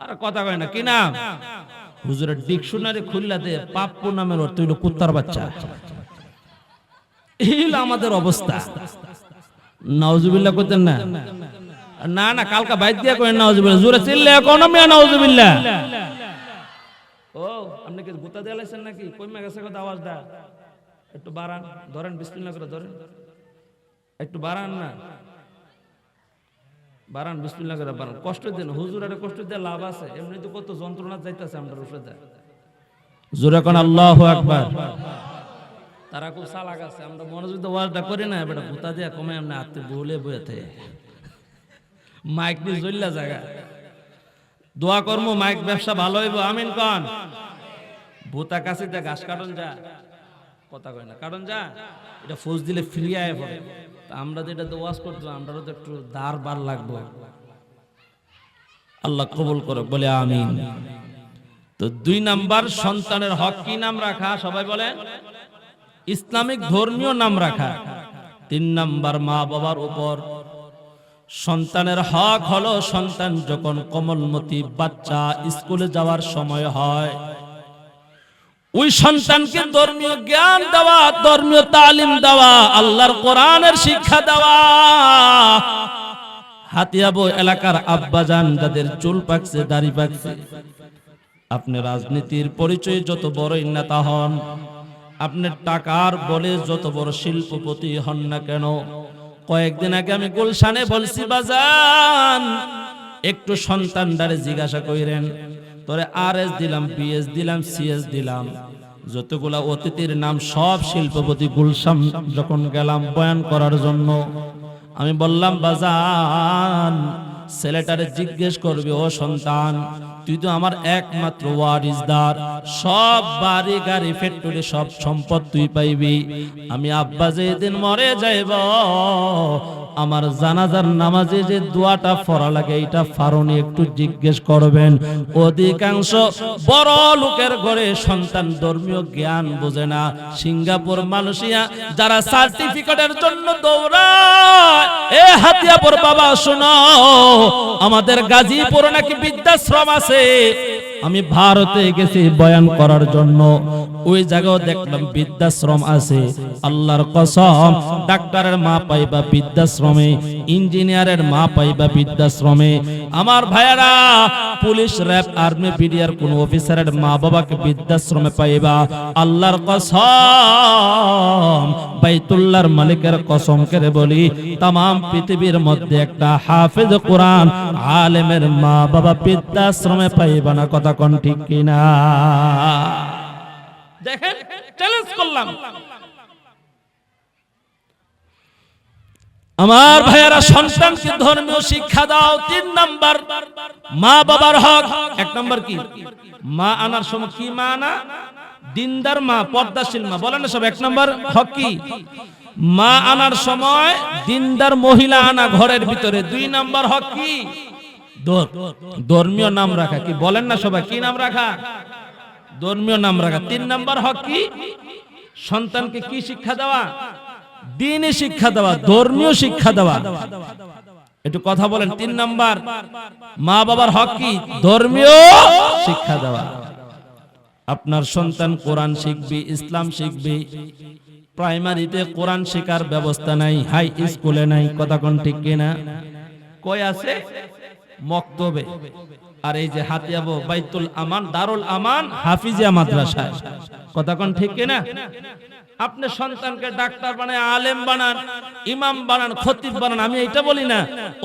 আর কথা কয় না, কি নাম? হুজুরের ডিকশনারি খুললা দে, পাপ্পু নামের অর্থ হইল কুত্তার বাচ্চা। এই হলো আমাদের অবস্থা। নাউজুবিল্লাহ করতেন না? না না, কালকা বাইত দিয়া করেন নাউজুবিল্লাহ, জোরে চিল্লে কোন মিয়া নাউজুবিল্লাহ। ও আপনি কি গুতা দিয়ে লাইছেন নাকি? কইমা গেছে কথা আওয়াজটা একটু বাড়ান, ধরেন বিসমিল্লাহ করে ধরেন, একটু বাড়ান না, বাড়ান বিসমিল্লাহ করে বাড়ান, কষ্ট দেন, হুজুর আরে কষ্ট দিয়ে লাভ আছে, এমনি তো কত যন্ত্রণা যাইতেছে আমরা রুফে। জোরে কোন আল্লাহু আকবার। তারা খুব চালাক আছে, আমরা মনোযোগ দিয়ে ওয়াজটা করি না, বেটা গুতা দিয়া কমে এমনি হাতে বলে বইতে মাইক নিয়ে জ্বললা জায়গা দোয়া কর্ম, মাইক ব্যবসা ভালো হইব, আমিন কন। ভূতা কাছে যা ঘাস কাটন যা, কথা কয় না, কারণ যা এটা ফোজ দিলে ফ্রি আয় পড়ে, আমরা যেটা তো ওয়াজ করতে আমরা তো একটু দাঁড় বার লাগবো, আল্লাহ কবুল করুক বলে আমিন। তো 2 নাম্বার সন্তানের হক কি নাম রাখা? সবাই বলেন ইসলামিক ধর্মীয় নাম রাখা। 3 নাম্বার মা বাবার উপর সন্তানের হক হলো সন্তান যখন কোমলমতি বাচ্চা স্কুলে যাওয়ার সময় হয় ওই সন্তানকে ধর্মীয় জ্ঞান দেওয়া, ধর্মীয় তালিম দেওয়া, আল্লাহর কোরআনের শিক্ষা দেওয়া। হাতিয়াবো এলাকার আব্বাজান যাদের চুল পাকছে, দাড়ি পাকছে, আপনি রাজনীতির পরিচয়ে যত বড়ই নেতা হন, আপনি টাকার বলে যত বড় শিল্পপতি হন না কেন, কয়েকদিন আগে আমি গুলশানে বলছি, বাজান একটু সন্তানদারে জিজ্ঞাসা কইরেন, তোরে RS দিলাম, BS দিলাম, CS দিলাম, যতগুলা অতিথির নাম সব শিল্পপতি। গুলশান যখন গেলাম বয়ান করার জন্য, আমি বললাম, বাজান ছেলেটারে জিজ্ঞেস করবে, ও সন্তান তুই তো আমার একমাত্র ওয়ারিসদার, সব বাড়ি গাড়ি ফ্যাক্টরি সব সম্পদ তুই পাইবি। আমি আব্বা যেদিন মরে যাইব, আমার জানাজার নামাজে যে দোয়াটা পড়া লাগে এটা ফারুনি একটু জিজ্ঞেস করবেন। অধিকাংশ বড় লোকের ঘরে সন্তান ধর্মীয় জ্ঞান বোঝে না। সিঙ্গাপুর, মালয়েশিয়া যারা সার্টিফিকেটের জন্য দৌড়ায়, এ হাতিয়াপুর বাবা শোনো, আমাদের গাজীপুর নাকি বৃদ্ধাশ্রম আছে। আমি ভারতে গেছি বয়ান করার জন্য, ওই জায়গাও দেখলাম বৃদ্ধাশ্রম আছে। আল্লাহর কসম, ডাক্তারের মা পাইবা বৃদ্ধাশ্রমে, ইঞ্জিনিয়ারের মা পাইবা বৃদ্ধাশ্রমে। আমার ভাইয়ারা, পুলিশ, র্যাব, আর্মি, বিডিআর কোন অফিসারের মা বাবাকে বৃদ্ধাশ্রমে পাইবা। আল্লাহর কসম, বাইতুল্লাহর মালিকের কসম করে বলি, তাম পৃথিবীর মধ্যে একটা হাফেজ কোরআন আলেমের মা বাবা বৃদ্ধাশ্রমে পাইবা না। কথা কোন ঠিক কিনা? দেখেন, চ্যালেঞ্জ করলাম। আমার ভাইয়ারা, সন্তানকে ধর্মীয় শিক্ষা দাও। 3 নাম্বার মা বাবার হক। 1 নাম্বার কি? মা আনার সময় কি মা আনা? দিনদার মা, পর্দাশীল মা। বলেন না সব। 1 নাম্বার হক কি? মা আনার সময় দিনদার মহিলা আনা ঘরের ভিতরে। 2 নাম্বার হক কি? ধর্মীয় নাম রাখা। কি বলেন না সবাই? কি নাম রাখা? ধর্মীয় নাম রাখা। 3 নাম্বার হক কি? সন্তানকে কি শিক্ষা দেওয়া? দ্বীনি শিক্ষা দেওয়া, ধর্মীয় শিক্ষা দেওয়া। একটু কথা বলেন। 3 নাম্বার মা বাবার হক কি? ধর্মীয় শিক্ষা দেওয়া। আপনার সন্তান কোরআন শিখবে, ইসলাম শিখবে। প্রাইমারিতে কোরআন শেখার ব্যবস্থা নাই, হাই স্কুলে নাই। কথা কোন ঠিক কিনা? কই আছে? মক্তবে। আর এই যে হাতিয়াবো বাইতুল আমান, দারুল আমান, হাফিজিয়া মাদ্রাসায়। কথা কোন ঠিক কিনা? আপনি সন্তানকে ডাক্তার বানায়, আলেম বানান, ইমাম বানান, খতিব বানান, আমি এটা বলি না।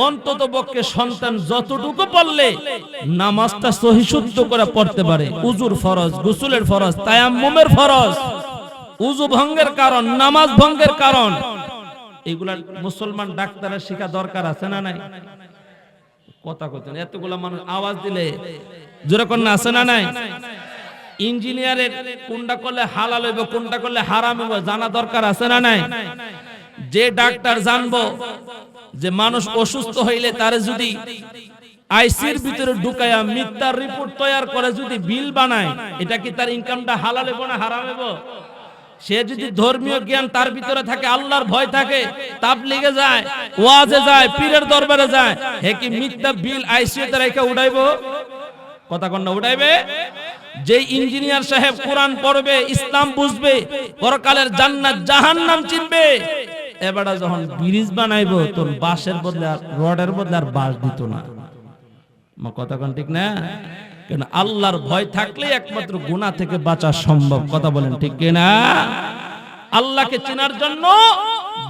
অন্তত পক্ষে সন্তান যতটুকু পড়লে নামাজটা সহি শুদ্ধ করে পড়তে পারে। উজুর ফরজ, গোসলের ফরজ, তায়াম্মুমের ফরজ, উজু ভঙ্গের কারণ, নামাজ ভঙ্গের কারণ, এগুলা মুসলমান ডাক্তারের শিক্ষা দরকার আছে না নাই? কথা কইতেন, এতগুলা মানুষ আওয়াজ দিলে জোরে কোন আছে না নাই? ইঞ্জিনিয়ারের কোনটা করলে হালাল হইব, কোনটা করলে হারাম হইব জানা দরকার আছে না নাই? যে ডাক্তার জানবো যে মানুষ অসুস্থ হইলে তারে যদি আইসির ভিতরে ঢুকায়া মিথ্যার রিপোর্ট তৈয়ার করে যদি বিল বানায়, এটা কি তার ইনকামটা হালাল হইব না হারাম হইব? সে যদি ধর্মীয় জ্ঞান তার ভিতরে থাকে, আল্লাহর ভয় থাকে, তাবলীগে যায়, ওয়াজে যায়, পীরের দরবারে যায়, হে কি মিথ্যা বিল আইসিইউতে রেখে উঠাইবো? কথা কোনটা উঠাইবে? যে ইঞ্জিনিয়ার সাহেব কোরআন পড়বে, ইসলাম বুঝবে, পরকালের জান্নাত জাহান্নাম চিনবে, এবারে যখন ব্রিজ বানাইবো তোর বাঁশের বদলে আর রডের বদলে আর বাঁশ দিত না। কথা কোন ঠিক না? কেন? আল্লাহর ভয় থাকলে একমাত্র গুনাহ থেকে বাঁচা সম্ভব। কথা বলেন ঠিক কিনা? আল্লাহকে চেনার জন্য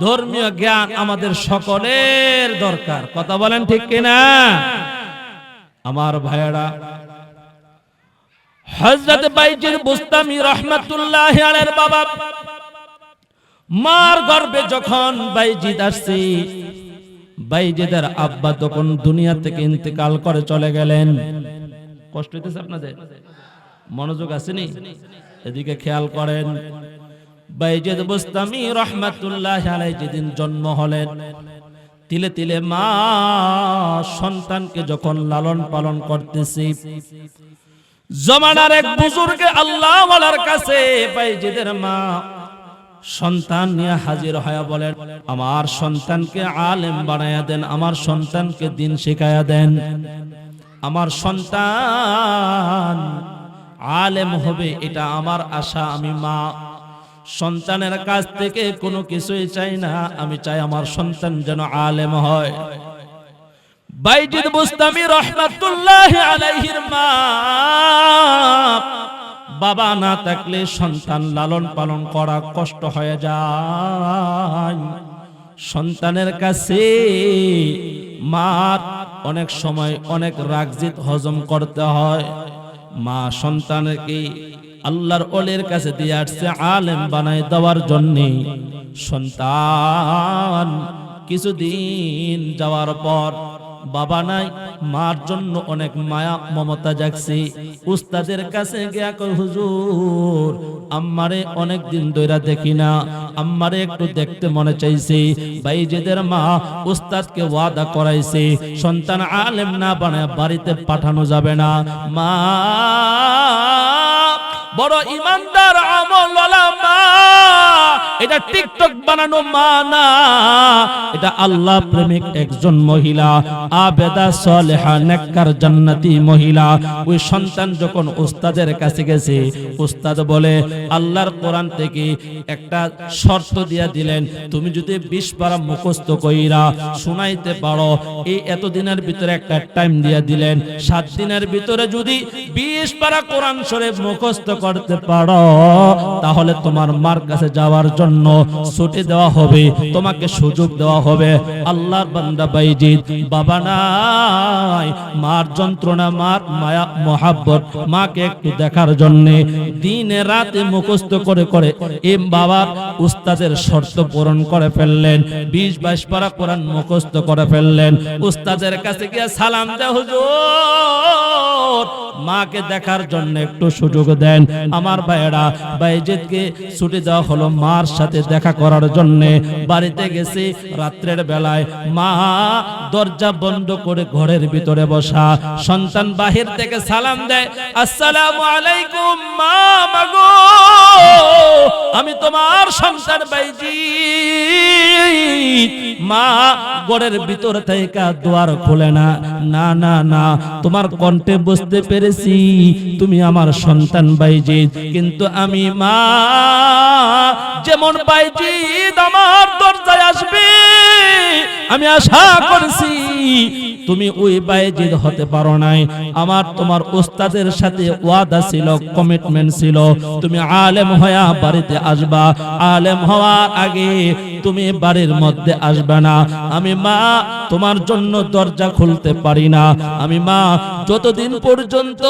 ধর্মীয় জ্ঞান আমাদের সকলের দরকার। কথা বলেন ঠিক কিনা? আমার ভাইয়েরা, হযরত বাইজিদ বুস্তামি রাহমাতুল্লাহি আলাইহির বাবা মার গর্ভে যখন বাইজিদ আসছে, বাইজিদের আব্বা তখন দুনিয়া থেকে ইন্তেকাল করে চলে গেলেন। কষ্ট হইতেছে আপনাদের? মনোযোগ আসেনি? এদিকে খেয়াল করেন। বাইজিদ বুস্তামি রাহমাতুল্লাহি আলাইহি যেদিন জন্ম হলেন, তিলে তিলে মা সন্তানকে যখন লালন পালন করতেছে, জমানার এক বুজুর্গে আল্লাহওয়ালার কাছে বাইজিদের মা সন্তান নিয়ে হাজির হয়ে বলেন, আমার সন্তানকে আলেম বানায়া দেন, আমার সন্তানকে দ্বীন শিখায়া দেন, আমার সন্তান আলেম হবে, এটা আমার আশা। আমি মা সন্তানের কাছ থেকে কোনো কিছুই চাই না, আমি চাই আমার সন্তান যেন আলেম হয়। বাইজিদ বুস্তামি রহমাতুল্লাহি আলাইহির মা বাবা না থাকলে সন্তান লালন পালন করা কষ্ট হয়ে যায়। সন্তানের কাছে মার অনেক সময় অনেক রাগজিত হজম করতে হয়। মা সন্তানকে আল্লাহর ওলির কাছে দিয়ে আসছে আলেম বানায় দেওয়ার জন্যে। সন্তান কিছুদিন যাওয়ার পর বাবা নাই, মার জন্য অনেক মায়া মমতা জাগছে। উস্তাদের কাছে গিয়া কই, হুজুর আম্মারে অনেক দিন ধইরা দেখি না, আম্মারে একটু দেখতে মনে চাইছে। বাইজিদের মা উস্তাদকে ওয়াদা করাইছে সন্তান আলেম না বানায় বাড়িতে পাঠানো যাবে না। মা বড় ইমানদার আমলওয়ালা মা, এটা টিকটক বানানো মা না, এটা আল্লাহ প্রেমিক একজন মহিলা, আবেদা সালেহা নেককার জান্নাতি মহিলা। ওই সন্তান যখন উস্তাদের কাছে গেছে, উস্তাদ বলে আল্লাহর কোরআন থেকে একটা শর্ত দিয়া দিলেন, তুমি যদি 20 পারা মুখস্থ কইরা শুনাইতে পারো, এই এতদিনের ভিতরে একটা টাইম দিয়া দিলেন, 7 দিনের ভিতরে যদি 20 পারা কোরআন শরীফ মুখস্থ করতে পারো, তাহলে তোমার মার কাছে যাওয়ার জন্য ছুটি দেওয়া হবে, তোমাকে সুযোগ দেওয়া হবে। আল্লাহর বান্দা বাইজিদ বাবা নাই, মার যন্ত্রণা, মার মায়া মোহাব্বত, মাকে একটু দেখার জন্য দিনে রাতে মুখস্থ করে করে এই বাবার উস্তাদের শর্ত পূরণ করে ফেললেন। 20-22 পারা কোরআন মুখস্থ করে ফেললেন। উস্তাদের কাছে গিয়ে সালাম দেয়, হুজুর মাকে দেখার জন্য একটু সুযোগ দেন। আমার ভাইয়েরা, বাইজিদকে ছুটি দেওয়া হলো মার সাথে দেখা করার জন্য। বাড়িতে গেছে রাত্রের বেলায়, মা দরজা বন্ধ করে ঘরের ভিতরে বসা। সন্তান বাহির থেকে সালাম দেয়, আসসালামু আলাইকুম মা, মাগো আমি তোমার সন্তান বাইজিদ। মা ঘরের ভিতর থেকে দুয়ার খোলে না। না না না, তোমার কণ্ঠে বুঝতে পেরেছি তুমি আমার সন্তান বাইজিদ, কিন্তু আমি মা যেমন বাইজিদ আমার দরজায় আসবে আমি আশা করছি, তুমি ওই বাইজিদ হতে পারো নাই। আমার তোমার উস্তাদের সাথে ওয়াদা ছিল, কমিটমেন্ট ছিল, তুমি আলেম হয়ে বাড়িতে আসবা, আলেম হওয়ার আগে তুমি বাড়ির মধ্যে আসবে না। আমি মা তোমার জন্য দরজা খুলতে পারি না। আমি মা যতদিন পর্যন্ত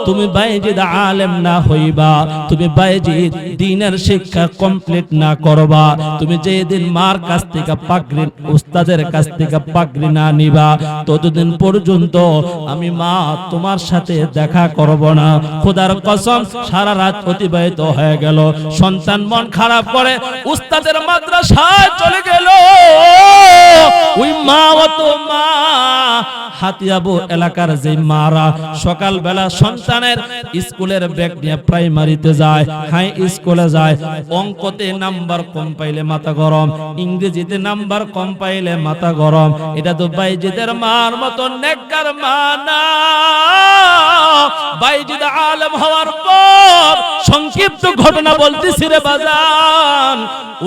তুমি বাইজিদ আলেম না হইবা, তুমি বাইজিদ দ্বীনের শিক্ষা কমপ্লিট না করবা, তুমি যেদিন মার কাছ থেকে পাগড়ি, উস্তাদের কাছ থেকে পাগড়ি না নিবা, ততদিন পর্যন্ত আমি মা তোমার সাথে দেখা করব না। খোদার কসম, সারা রাত অতিবাহিত হয়ে গেল। সন্তান মন খারাপ করে উস্তাদের মাদ্রাসায় চলে গেল। ওই মা, অত মা হাতিয়াবু এলাকার যে মারা সকাল বেলা সন্তানের স্কুলের ব্যাগ নিয়ে প্রাইমারিতে যায়, হাই স্কুলে যায়, অঙ্কতে নাম্বার কম পাইলে মাথা গরম, ইংরেজিতে নাম্বার কম পাইলে মাথা গরম। এটা তো বাইজিদের মার মতো নেককার মা না। বাইজিদ আলেম হওয়ার পর সংক্ষিপ্ত ঘটনা বলতেছি রে বাজান,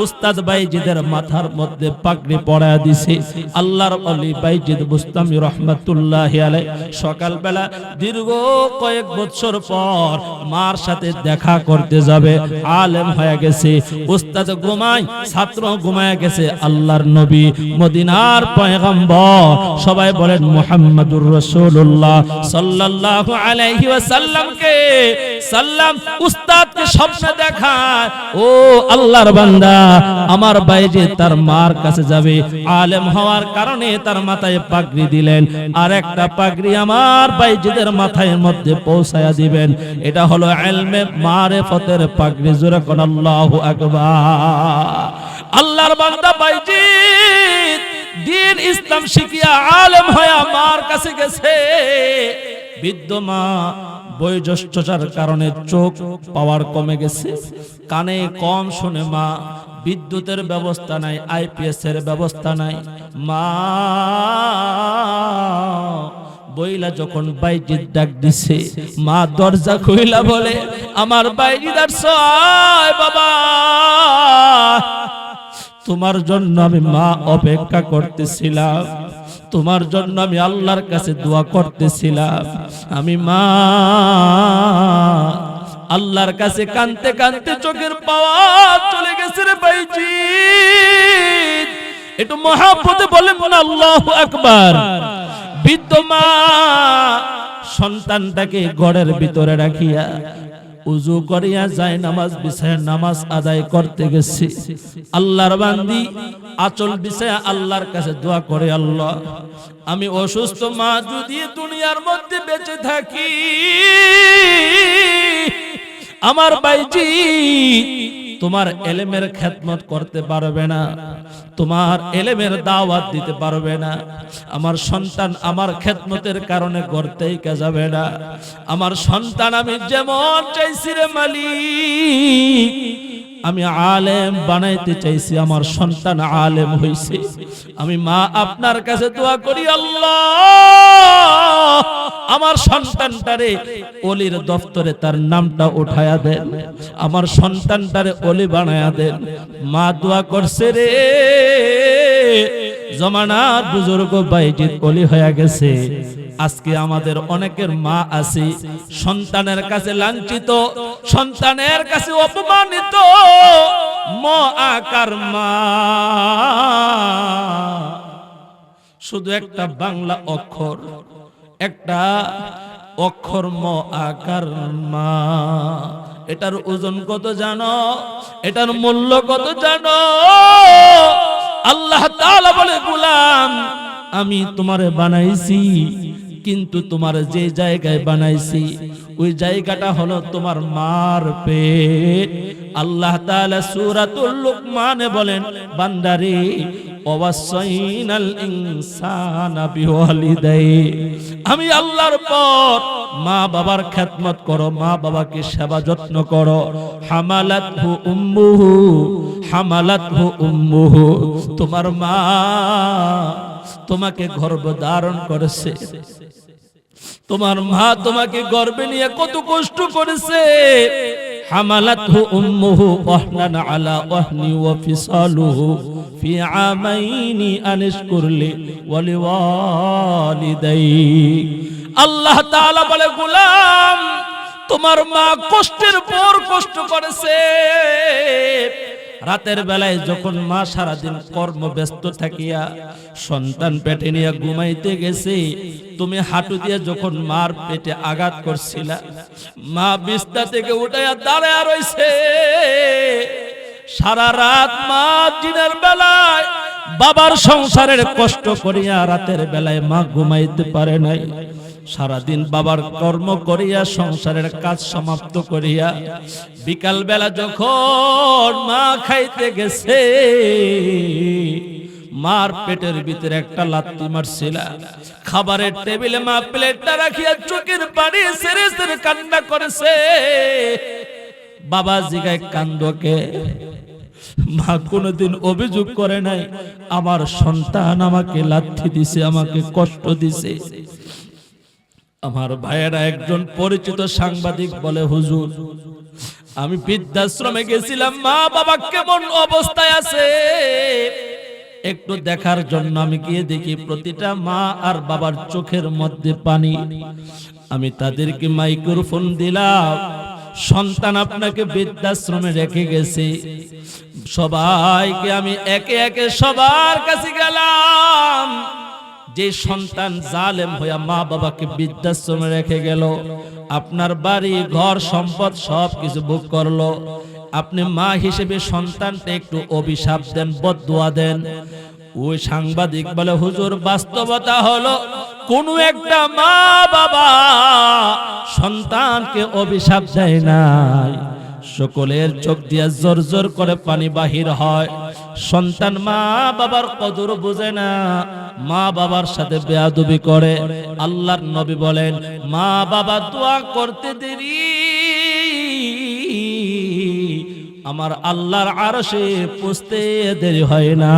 উস্তাদ বাইজিদের মাথার মধ্যে পাগড়ি পরায়া দিছে। আল্লাহর ওলি বাইজিদ বুস্তামি রহমাতুল্লাহি আলাইহি সকালবেলা দীর্ঘ কয়েক বছর পর মার সাথে দেখা করতে যাবে। আলেম হয়ে গেছে, উস্তাদ ঘুমায়, ছাত্র ঘুমায় গেছে। আল্লাহর নবী, মদিনার পয়গম্বর, সবাই বলেন মুহাম্মাদুর রাসূলুল্লাহ সাল্লাল্লাহু আলাইহি ওয়াসাল্লামকে সাল্লাম উস্তাদকে স্বপ্নে দেখায়, ও আল্লাহর বান্দা, আমার বাইজিদ তার মার কাছে যাবে, আলেম হওয়ার কারণে তার মাথায় পাগড়ি দিলেন, আর একটা পাগড়ি আমার বাইজিদের মাথায় মধ্যে পৌঁছায়া দিবেন। এটা হলো ইলমে মারিফতের পাগড়ি। জোরে কোন আল্লাহু আকবার। আল্লাহর বান্দা বাইজিদ দ্বীন ইসলাম শিখিয়া আলেম হয়ে মার কাছে গেছে। বৃদ্ধ মা বয়োজ্যেষ্ঠতার কারণে চোখ পাওয়ার কমে গেছে, কানে কম শুনে মা, বিদ্যুতের ব্যবস্থা নাই, আইপিএস এর ব্যবস্থা নাই। মা বইলা যখন বাইজিদ ডাক দিছে, মা দরজা খুইলা বলে, আমার বাইজিদ আসছে, আয় বাবা, তোমার জন্য আমি মা অপেক্ষা করতেছিলাম। তোমার জন্য আমি আল্লাহর কাছে দোয়া করতেছিলাম। আমি মা আল্লাহর কাছে কাঁদতে কাঁদতে চোখের পাওয়ার চলে গেছে রে ভাইজি। একটু মহাব্বতে বলেন না আল্লাহু আকবার। বৃদ্ধ মা সন্তানটাকে ঘরের ভিতরে রাখিয়া উযু করিয়া যায় নামাজ বিছায় নামাজ আদায় করতে গেছে। আল্লাহর বান্দি আঁচল বিছায়া আল্লাহর কাছে দোয়া করে, আল্লাহ আমি অসুস্থ মা যদি দুনিয়ার মধ্যে বেঁচে থাকি, আমার ভাইজি তোমার এলেমের খেদমত করতে পারবে না, তোমার এলেমের দাওয়াত দিতে পারবে না। আমার সন্তান আমার খেদমতের কারণে গড়তেই যাবে না। আমার সন্তান আমি যেমন চাইছি রে মালিক, আমি আলেম বানাইতে চাইছি, আমার সন্তান আলেম হইছে। আমি মা আপনার কাছে দোয়া করি, আল্লাহ আমার সন্তানটারে ওলির দফতরে তার নামটা উঠায়া দেন, আমার সন্তানটারে ওলি বানায়া দেন। মা দোয়া করছে রে, জমানার বুজুর্গ বাইজিদ ওলি হয়ে গেছে। আজকে আমাদের অনেকের মা আছে সন্তানের কাছে লাঞ্ছিত, সন্তানের কাছে অপমানিত, আকার মা শুধু একটা বাংলা অক্ষর, একটা অক্ষর আকার মা। এটার ওজন কত জানো? এটার মূল্য কত জানো? আল্লাহ তাআলা বলে, গোলাম আমি তোমারে বানাইছি, কিন্তু তোমার যে জায়গায় বানাইছি ওই জায়গাটা হলো তোমার মার পেট। আল্লাহ তাআলা সূরাতুল লুকমানে বলেন, বান্দারে ওয়াসাইনাল ইনসানা বিওয়ালিদাইহি, আমি আল্লাহর পর মা বাবার খেদমত করো, মা বাবাকে সেবা যত্ন করো। হামালাতহু উম্মুহু, হামালাতহু উম্মুহু, তোমার মা তোমাকে গর্ভে ধারণ করেছে, তোমার মা তোমাকে গর্ভে নিয়ে কত কষ্ট করেছে। হামালাতহু উম্মুহু ওয়াহনান আলা ওয়াহনি ওয়া ফিসালুহু ফি আমাইনি আনিশকুরলি ওয়া লিওয়ালিদাইক। আল্লাহ তাআলা বলে, গোলাম তোমার মা কষ্টের পর কষ্ট করেছে। রাতের বেলায় যখন মা সারাদিন কর্মব্যস্ত থাকিয়া সন্তান পেটে নিয়ে ঘুমাইতে গেছে, তুমি হাঁটু দিয়ে যখন মার পেটে আঘাত করছিলা, মা বিছনা থেকে উঠাইয়া দাঁড়ায়া রইছে। সারা রাত মা দিনের বেলায় বাবার সংসারের কষ্ট করিয়া রাতের বেলায় মা ঘুমাইতে পারে নাই। সারাদিন বাবার কর্ম করিয়া সংসারের কাজ সমাপ্ত করিয়া বিকাল বেলা যখন মা খাইতে গেছে, মার পেটের ভিতরে একটা লাথি মারছিল। খাবারের টেবিলে মা প্লেটটা রাখিয়া চোখের পানি ছেড়ে ছেড়ে কান্না করেছে। বাবা জিগায় কান্দকে? মা কোনদিন অভিযোগ করে নাই আমার সন্তান আমাকে লাথি দিছে, আমাকে কষ্ট দিছে। আমার ভাইয়েরা, একজন পরিচিত সাংবাদিক বলে, হুজুর আমি বৃদ্ধাশ্রমে গেছিলাম, মা বাবা কেমন অবস্থায় আছে একটু দেখার জন্য আমি গিয়ে দেখি প্রতিটা মা আর বাবার চোখের মধ্যে পানি। আমি তাদেরকে মাইক্রোফোন দিলাম, সন্তান আপনাকে বৃদ্ধাশ্রমে রেখে গেছে। সবাইকে আমি একে একে সবার কাছে গেলাম। যে সন্তান জালেম হইয়া মা বাবাকে বৃদ্ধাশ্রমে রেখে গেল, আপনার বাড়ি ঘর সম্পদ সবকিছু ভোগ করলো, আপনি মা হিসেবে সন্তানকে একটু অভিশাপ দেন, বদদুয়া দেন। ওই সাংবাদিক বলে, হুজুর বাস্তবতা হলো কোন একটা মা বাবা সন্তানকে অভিশাপ দেয় নাই, সকলের চোখ দিয়ে জোর জোর করে পানি বাহির হয়। সন্তান মা বাবার কদর বুঝে না, মা বাবার সাথে বেয়াদবি করে। আল্লাহর নবী বলেন, মা বাবা দোয়া করতে দেরি আমার আল্লাহর আরশে পৌঁছতে দেরি হয় না।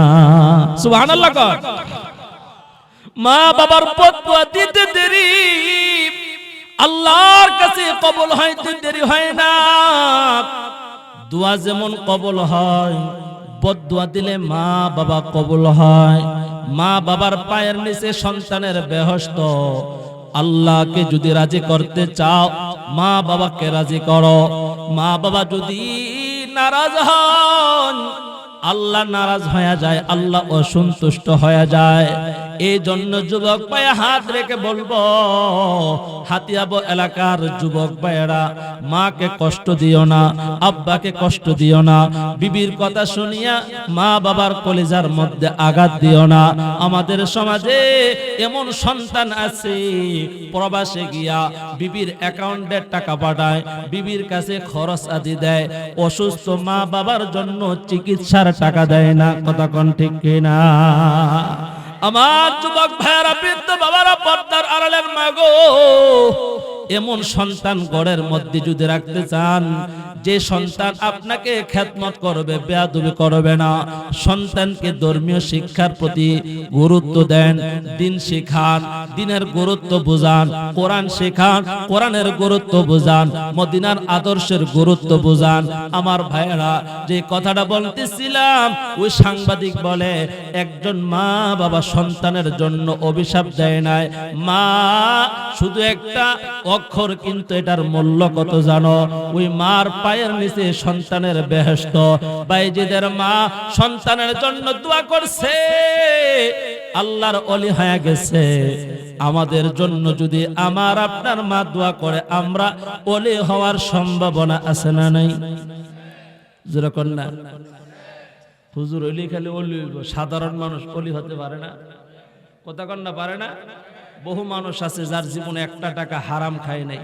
সুবহানাল্লাহ। মা বাবার বদদুয়া দিতে দেরি আল্লাহর কাছে কবুল হইতে দেরি হয় না। দোয়া যেমন কবুল হয়, বদদুয়া দিলে মা বাবা কবুল হয়। মা বাবার পায়ের নিচে সন্তানের বেহেশত। আল্লাহকে যদি রাজি করতে চাও, মা বাবাকে রাজি করো। মা বাবা যদি নারাজ হন, আল্লাহ নারাজ হয়ে যায়, আল্লাহ অসন্তুষ্ট হয়ে যায়। এই জন্য যুবক ভাইয়া হাত রেখে বলবো, হাতিয়াবো এলাকার যুবক ভাইয়েরা, মাকে কষ্ট দিও না, আব্বাকে কষ্ট দিও না। বিবির কথা শুনিয়া মা বাবার কলিজার মধ্যে আঘাত দিও না। আমাদের সমাজে এমন সন্তান আছে, প্রবাসে গিয়া বিবির অ্যাকাউন্টে টাকা পাঠায়, বিবির কাছে খরচ আদি দেয়, অসুস্থ মা বাবার জন্য চিকিৎসার টাকা দেয় না। কথা কোন ঠিক কিনা? আমার যুবক ভাইয়েরা, বৃদ্ধ বাবারা, পর্দার আড়ালের মাগো, এমন সন্তান ঘরের মধ্যে যদি রাখতে চান, যে সন্তান আপনাকে খেদমত করবে, বেয়াদবি করবে না, সন্তানকে ধর্মীয় শিক্ষার প্রতি গুরুত্ব দেন, দিন শিখান, দিনের গুরুত্ব বুঝান, কোরআন শিখান, কোরআনের গুরুত্ব বুঝান, মদিনার আদর্শের গুরুত্ব বুঝান। আমার ভাইয়েরা, যে কথাটা বলতেছিলাম, ওই সাংবাদিক বলে একজন মা বাবা সন্তানের জন্য অভিশাপ দেয় নাই। মা শুধু একটা অক্ষর, কিন্তু এটার মূল্য কত জানো? ওই মার পায়ের নিচে সন্তানের বেহেশত। বাইজিদের মা সন্তানের জন্য দোয়া করছে, আল্লাহর ওলি হয়ে গেছে। আমাদের জন্য যদি আমার আপনার মা দোয়া করে, আমরা ওলি হওয়ার সম্ভাবনা আছে না নাই? যেরকম না হুজুর ওলি খালি ওলি হইব, সাধারণ মানুষ ওলি হতে পারে না। কথা কন না, পারে না? বহু মানুষ আছে যার জীবনে একটা টাকা হারাম খায় নাই,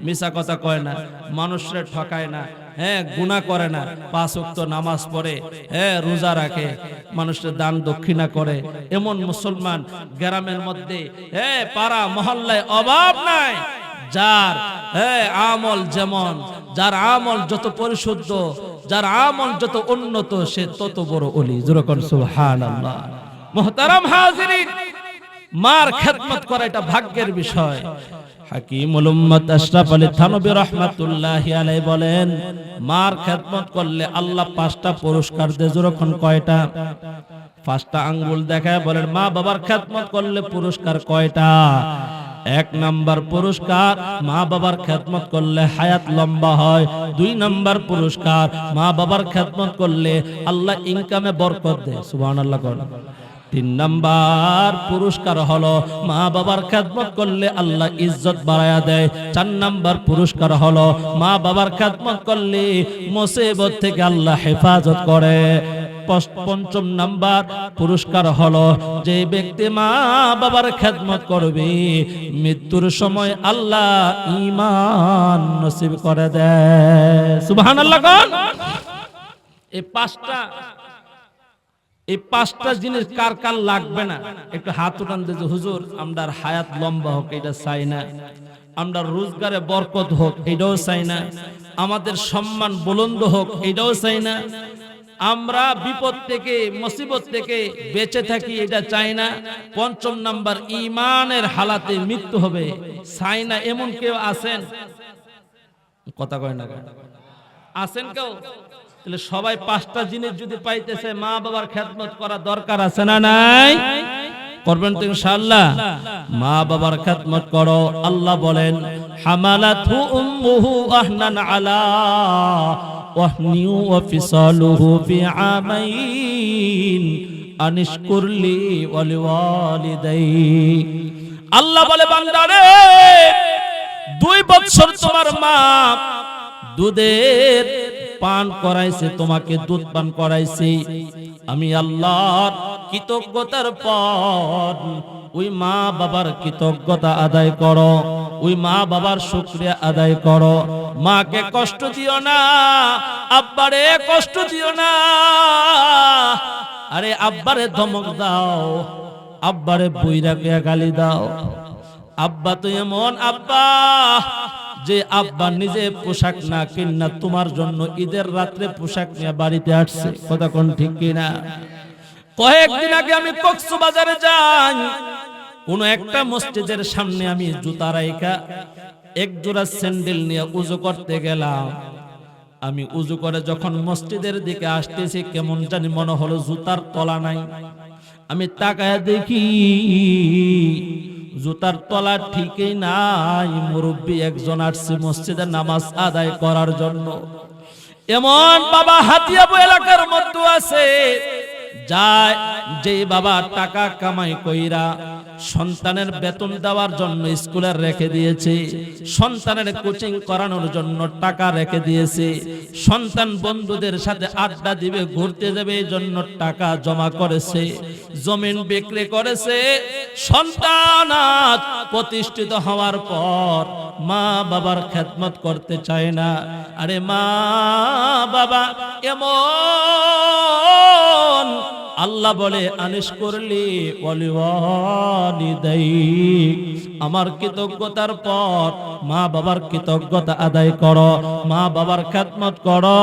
মিছা কথা কয় না, মানুষরে ঠকায় না, গুনাহ করে না, 5 ওয়াক্ত নামাজ পড়ে, রোজা রাখে, মানুষের দান দক্ষিণা করে। এমন মুসলমান গ্রামের মধ্যে, পাড়া মহল্লায় অভাব নাই। যার আমল যেমন, যার আমল যত পরিশুদ্ধ, যার আমল যত উন্নত, সে তত বড় ওলি। যেরকম সুবহানাল্লাহ। মুহতারাম হাজিরিন, মার খেদমত করা এটা ভাগ্যের বিষয়। হাকিমুল উম্মত আশরাফ আলী থানভী রাহমাতুল্লাহি আলাইহি বলেন, মার খেদমত করলে আল্লাহ 5টা পুরস্কার দেয়। যেরকম কয়টা? 5টা আঙ্গুল দেখায় বলেন, মা বাবার খেদমত করলে পুরস্কার কয়টা? 1 নাম্বার পুরস্কার, মা বাবার খেদমত করলে হায়াত লম্বা হয়। 2 নাম্বার পুরস্কার, মা বাবার খেদমত করলে আল্লাহ ইনকামে বরকত দেয়। সুবহানাল্লাহ। 3 নাম্বার পুরস্কার হলো, মা বাবার খেদমত করলে আল্লাহ ইজ্জত বাড়ায়া দেয়। 4 নাম্বার পুরস্কার হলো, মা বাবার খেদমত করলে মুসিবত থেকে আল্লাহ হেফাজত করে। 5ম নাম্বার পুরস্কার হলো, যে ব্যক্তি মা বাবার খেদমত করবে, মৃত্যুর সময় আল্লাহ ঈমান নসিব করে দেয়। সুবহানাল্লাহ। এই 5টা জিনিস কার কার লাগবে না? একটু হাত উঠান যে হুজুর, আমরার হায়াত লম্বা হোক, এটা চাই না। আমরা রোজগারে বরকত হোক, এটাও চাই না। আমাদের সম্মান বুলন্দ হোক, এটাও চাই না। আমরা বিপদ থেকে, মুসিবত থেকে বেঁচে থাকি, এটা চাই না। 5ম নাম্বার, ঈমানের হালাতে মৃত্যু হবে, চাই না। এমন কেউ আছেন? কথা কয় না, আছেন কেউ? তাহলে সবাই 5টা জিনিস যদি পাইতেছে, মা বাবার খেদমত করা দরকার আছে না নাই? করবেন তো ইনশাআল্লাহ। মা বাবার খেদমত করো। আল্লাহ বলেন, হামালাতহু উম্মুহু আহনান আলা ওয়াহনি ওয়া ফিসালুহু ফি আমাইন আনিশকুরলি ওয়া লিওয়ালিদাই। আল্লাহ বলে, বান্দারে, 2 বছর তোমার মা দুধের পান করাইছে, তোমাকে দুধ পান করাইছে। আমি আল্লাহর কৃতজ্ঞতার পর ওই মা বাবার কৃতজ্ঞতা আদায় করো, ওই মা বাবার শুকরিয়া আদায় করো। মাকে কষ্ট দিও না, আব্বারে কষ্ট দিও না। আরে আব্বারে ধমক দাও, আব্বারে বইরাকে গালি দাও। আব্বা তো এমন আব্বা, যে আব্বা নিজে পোশাক না কিনা তোমার জন্য ঈদের রাত্রে পোশাক নিয়ে বাড়িতে আসছে। কথা কোন ঠিক কিনা? কয়েকদিন আগে আমি কক্সবাজারে যাই, কোন একটা মসজিদের সামনে আমি জুতা রাইখা 1 জোড়া স্যান্ডেল নিয়ে উযু করতে গেলাম। আমি উযু করে যখন মসজিদের দিকে আসতেছি, কেমন জানি মনে হলো জুতার তলা নাই। আমি তাকায় দেখি জুতার তলা ঠিকই নাই। মুরব্বী একজন আসছে মসজিদে নামাজ আদায় করার জন্য। এমন বাবা হাতিয়াবু এলাকার মধ্যে আছে যায় যে বাবা টাকা কামাই কইরা সন্তানের বেতন দেওয়ার জন্য স্কুলে রেখে দিয়েছে, সন্তানের কোচিং করানোর জন্য টাকা রেখে দিয়েছে, সন্তান বন্ধুদের সাথে আড্ডা দিবে ঘুরতে যাবে এই জন্য টাকা জমা করেছে, জমিন বিক্রি করেছে। সন্তান আজ প্রতিষ্ঠিত হওয়ার পর মা বাবার খেদমত করতে চায় না। আরে মা বাবা এমন আল্লাহ বলে আনিস করলি ওয়ালিদাই, আমার কৃতজ্ঞতার পর মা বাবার কৃতজ্ঞতা আদায় করো, মা বাবার খেদমত করো।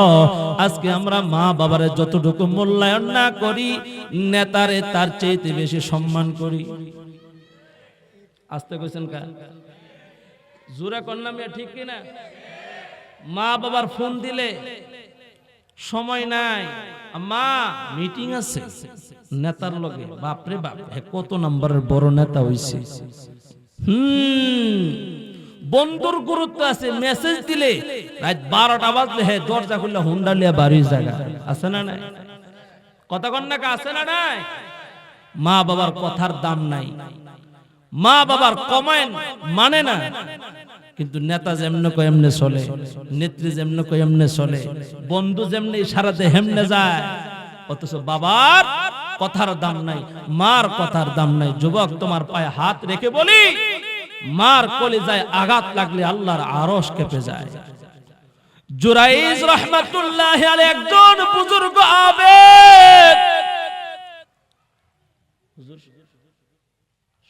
আজকে আমরা মা বাবারে যতটুকু মূল্যায়ন না করি, নেতারে তার চাইতে বেশি সম্মান করি। আসতে কইছেন কা জোরে কন্যা মেয়ে ঠিক কিনা? মা বাবার ফোন দিলে সময় নাই, মা মিটিং আছে নেতার লগে, বাপরে বাপ কত নাম্বারের বড় নেতা হইছে। বন্ধুর গুরুত্ব আছে, মেসেজ দিলে রাত 12টা বাজলে হে দরজা খুললে হুন্ডা লিয়া বাড়ির জায়গা আছে না নাই? কথা কন্যা আছে না নাই? মা বাবার কথার দাম নাই, মা বাবার কমায় মানে না। কিন্তু নেতা যেমনে কয় এমনে চলে, নেত্রী যেমনে কয় এমনে চলে, বন্ধু যেমনে ইশারাতে হেমনে যায়, অথচ বাবার কথার দাম নাই, মার কথার দাম নাই। যুবক তোমার পায়ে হাত রেখে বলি, মার কলিজায় আঘাত লাগলে আল্লাহর আরশ কেঁপে যায়। জুরাইজ রাহমাতুল্লাহি আলাইহি একজন বুজুর্গ আবেদ। হুজুর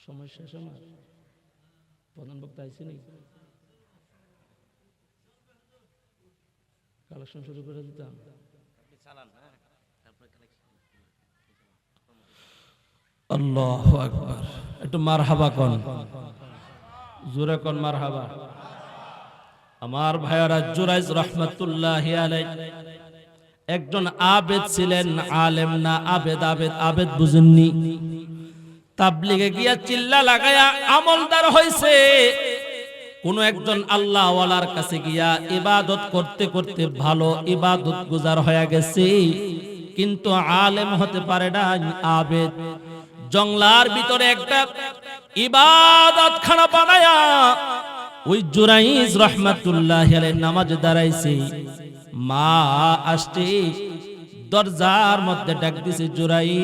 সমস্যা শোনা, প্রধান বক্তা আইছে নাকি? কালেকশন শুরু করে দিতাম। আল্লাহু আকবার, একটু মারহাবা কোন, জোরে কোন মারহাবা। আমার ভাইয়ারা, জুরাইজ রাহমাতুল্লাহি আলাইহি একজন আবেদ ছিলেন, আলেম না, আবেদ। আবেদ আবেদ বুঝেননি? তাবলিগে গিয়া চিল্লা লাগায়া আমলদার হইছে। কোন একজন আল্লাহ ওয়ালার কাছে গিয়া ইবাদত করতে করতে ভালো ইবাদত গুজার হয়ে গেছে, কিন্তু আলেম হতে পারে না, আবেদ। জংলার ভিতরে একটা ইবাদত খানা বানায়া ওই জুরাইজ রাহমাতুল্লাহি আলাইহি নামাজে দাঁড়াইছে। মা আসছে, দরজার মধ্যে ডাক দিছে, জুরাইজ।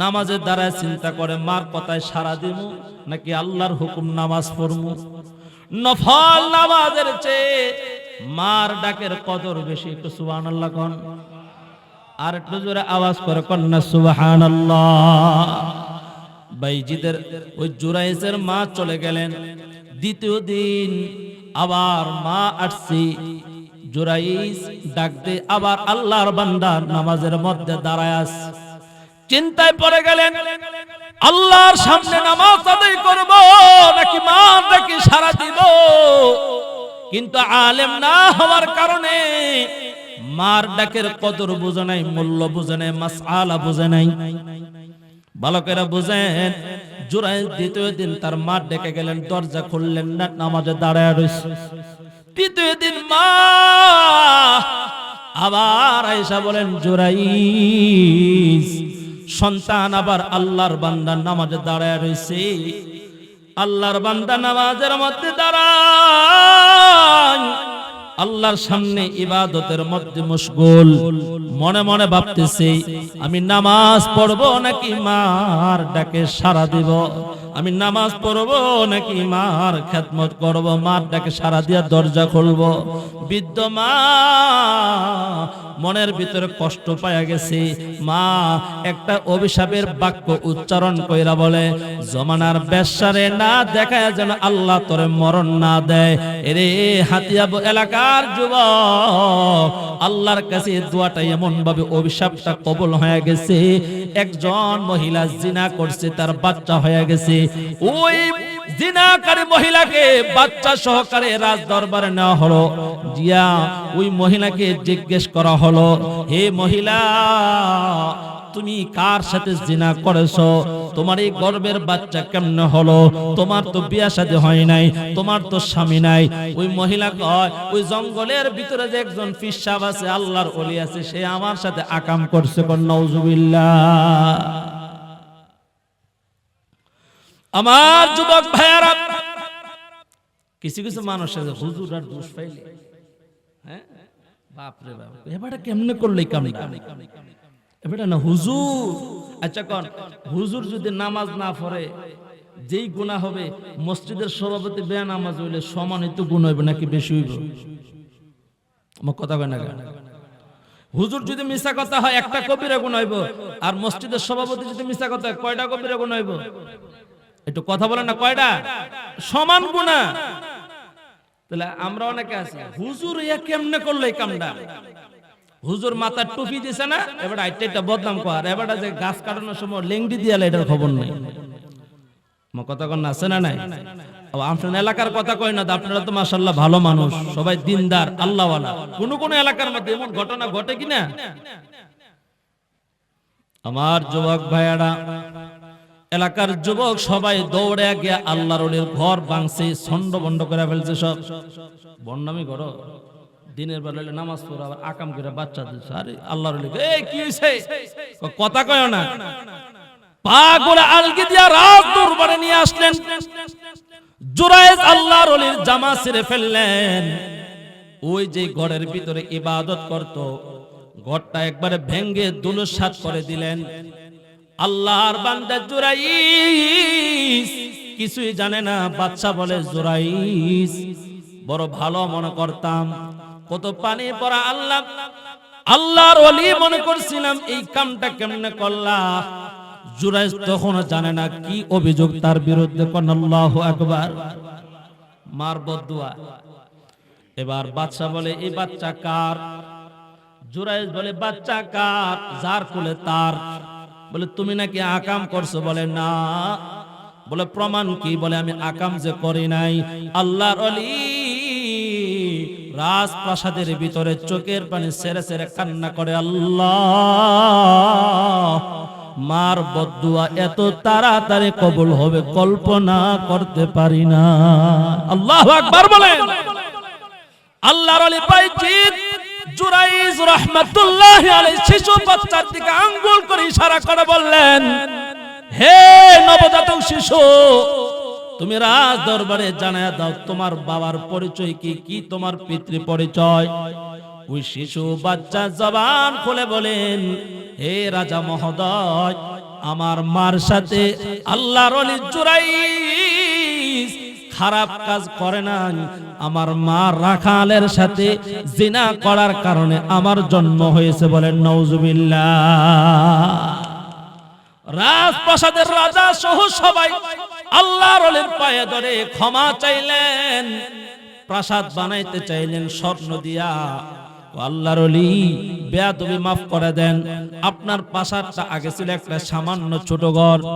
নামাজে দাঁড়ায় চিন্তা করে, মার কথায় সারা দিব নাকি আল্লাহর হুকুম নামাজ পড়মু? নফল নামাজের চেয়ে মার ডাকের কদর বেশি। একটু সুবহানাল্লাহ কোন, আর একটু জোরে আওয়াজ করে কোন না সুবহানাল্লাহ। বাইজিদের ওই জুরাইজের মা চলে গেলেন। দ্বিতীয় দিন আবার মা আসছে। জুরাইজ ডাক দে, আবার আল্লাহর বান্দা নামাজের মধ্যে দাঁড়ায় আছে। চিন্তায় পড়ে গেলেন, আল্লাহর সামনে নামাজ আদায় করব নাকি মা ডাকে সারা দিব? কিন্তু আলেম না হওয়ার কারণে মার ডাকের কদর বুঝে নাই, মূল্য বুঝে নাই, মাসআলা বুঝে নাই। বালকেরা বুঝেন। জুরাইজ দ্বিতীয় দিন তার মা ডেকে গেলেন, দরজা খুললেন না, নামাজে দাঁড়ায় রইছে। তৃতীয় দিন মা আবার আয়েশা বলেন, জুরাইজ সন্তান আবার আল্লাহর বান্দা নামাজে দাঁড়ায় রইছে। আল্লাহর বান্দা নামাজের মধ্যে দাঁড়ায়, আল্লাহর সামনে ইবাদতের মধ্যে মশগুল। মনে মনে ভাবতেছে, আমি নামাজ পড়বো নাকি মার ডাকে সাড়া দিব? আমি নামাজ পড়বো নাকি মার খেদমত করব? মার ডাকে সাড়া দিয়া দরজা খুলবো। বৃদ্ধ মা মনের ভিতরে কষ্ট পায়া গেছে। মা একটা অভিশাপের বাক্য উচ্চারণ কইরা বলে, জমানার বেশ্যারে না দেখায় যেন আল্লাহ তোরে মরণ না দেয়। এরে হাতিয়াব এলাকার যুবক, আল্লাহর কাছে দোয়াটা এমন ভাবে অভিশাপটা কবুল হয়ে গেছে। একজন মহিলা জিনা করছে, তার বাচ্চা হয়ে গেছে। ওই জিনাকারী মহিলাকে বাচ্চা সহকারে রাজ দরবারে নেওয়া হলো। জিয়া ওই মহিলাকে জিজ্ঞেস করা হলো, হে মহিলা, তুমি কার সাথে জিনা করেছো? তোমার এই গর্ভের বাচ্চা কেমনে হলো? তোমার তো বিয়ে শাদী হয় নাই, তোমার তো স্বামী নাই। ওই মহিলা কয়, ওই জঙ্গলের ভিতরে যে একজন পীর সাহেব আছে, আল্লাহর ওলি আছে, সে আমার সাথে আকাম করছে। কোন নাউজুবিল্লাহ। আমার যুবক ভাইয়ারা, কিছু কিছু মানুষ আছে হুজুর আর দোষ পাইলে, হ্যাঁ বাপ রে বাপ, এবারে কেমনে করলে কামটা, এবারে না হুজুর। আচ্ছা কোন হুজুর যদি নামাজ না পড়ে যেই গুনাহ হবে, মসজিদের সভাপতি বেনামাজ হইলে সমানিত গুণ হইবে নাকি বেশি হইব? আমার কথা কয় না কেন? হুজুর যদি মিছা কথা হয় একটা কবিরা গুণ হইব, আর মসজিদের সভাপতি যদি মিছা কথা হয় কয়টা কবিরা গুণ হইব? একটু কথা বলেন না, কয়টা? সমান গুনাহ। তাহলে আমরা অনেকে আছি হুজুর ইয়া কেমনে করলো এই কামটা? হুজুর মাথার টুপি দিছে না, এবার আইটা বদনাম কর, এবার যে গাছ কাটানোর সময় লেংডি দিয়ালে এটার খবর নাই। আমার কথা কন আছে না নাই? আপনার এলাকার কথা কই না, আপনারা তো মাশাআল্লাহ ভালো মানুষ, সবাই দিনদার আল্লাহওয়ালা। কোন কোন এলাকার মধ্যে এমন ঘটনা ঘটে কিনা? আমার যুবক ভাইয়ারা, এলাকার যুবক সবাই দৌড়ে গিয়ে আল্লাহর ওলির ঘর ভাঙছে, ছন্দ বন্ধ করে ফেলছে। সব বন্ডামি করো, দিনের বেলা নামাজ পড়া আবার আকাম করে বাচ্চা দিচ্ছে। আরে আল্লাহর ওলি এই কি হইছে? কথা কয় না, পাগল আলগি দিয়া রাত দরবারে নিয়ে আসলেন। জুরাইজ আল্লাহর ওলির জামা ছিঁড়ে ফেললেন। ওই যে ঘরের ভিতরে ইবাদত করত, ঘরটা একবারে ভেঙ্গে দুলুসাৎ করে দিলেন। আল্লাহর বান্দা জুরাইজ কিছুই জানে না। বাদশা বলে, জুরাইজ বড় ভালো মনে করতাম, কত পানি পড়া আল্লাহ, আল্লাহর ওলি মনে করছিলাম, এই কামটা কেমনে করলা? জুরাইজ তখন জানে না কি অভিযোগ তার বিরুদ্ধে। কোন আল্লাহু আকবার। মার বদদুয়া। এবার বাদশা বলে, এই বাচ্চা কার? জুরাইজ বলে, বাচ্চা কার? যার কোলে তার। বলে, তুমি নাকি আকাম করছো? বলে, না। বলে, প্রমাণ কি? বলে, আমি আকাম যে করি নাই। আল্লাহর ওলি রাজপ্রাসাদের ভিতরে চোখের পানি ছেড়ে ছেড়ে কান্না করে, আল্লাহ মার বদদুয়া এত তাড়াতাড়ি কবুল হবে কল্পনা করতে পারি না। আল্লাহু আকবার বলেন। আল্লাহর ওলি বাইজিদ জুরাইজ রাহমাতুল্লাহি আলাইহি শিশু বাচ্চার দিকে আঙ্গুল করে ইশারা করে বললেন, হে নবজাতক শিশু, তুমি রাজ দরবারে জানায়া দাও তোমার বাবার পরিচয় কি, কি তোমার পিতৃ পরিচয়। ওই শিশু বাচ্চা জবান খুলে বলেন, হে রাজা মহোদয়, আমার মার সাথে আল্লাহর ওলি জুরাইজ খারাপ কাজ করে না। আমার মা রাখালের সাথে জিনা করার কারণে আমার জন্ম হয়েছে। বলেন নাউজুবিল্লাহ। রাজপ্রাসাদের রাজা সহ সবাই আল্লাহর ওলির পায়ে ধরে ক্ষমা চাইলেন, প্রাসাদ বানাইতে চাইলেন স্বর্ণ দিয়া। আল্লাহর ওলি, বেয়াদবি মাফ করে দেন, আপনার প্রাসাদটা আগে ছিল একটা সামান্য ছোট ঘর।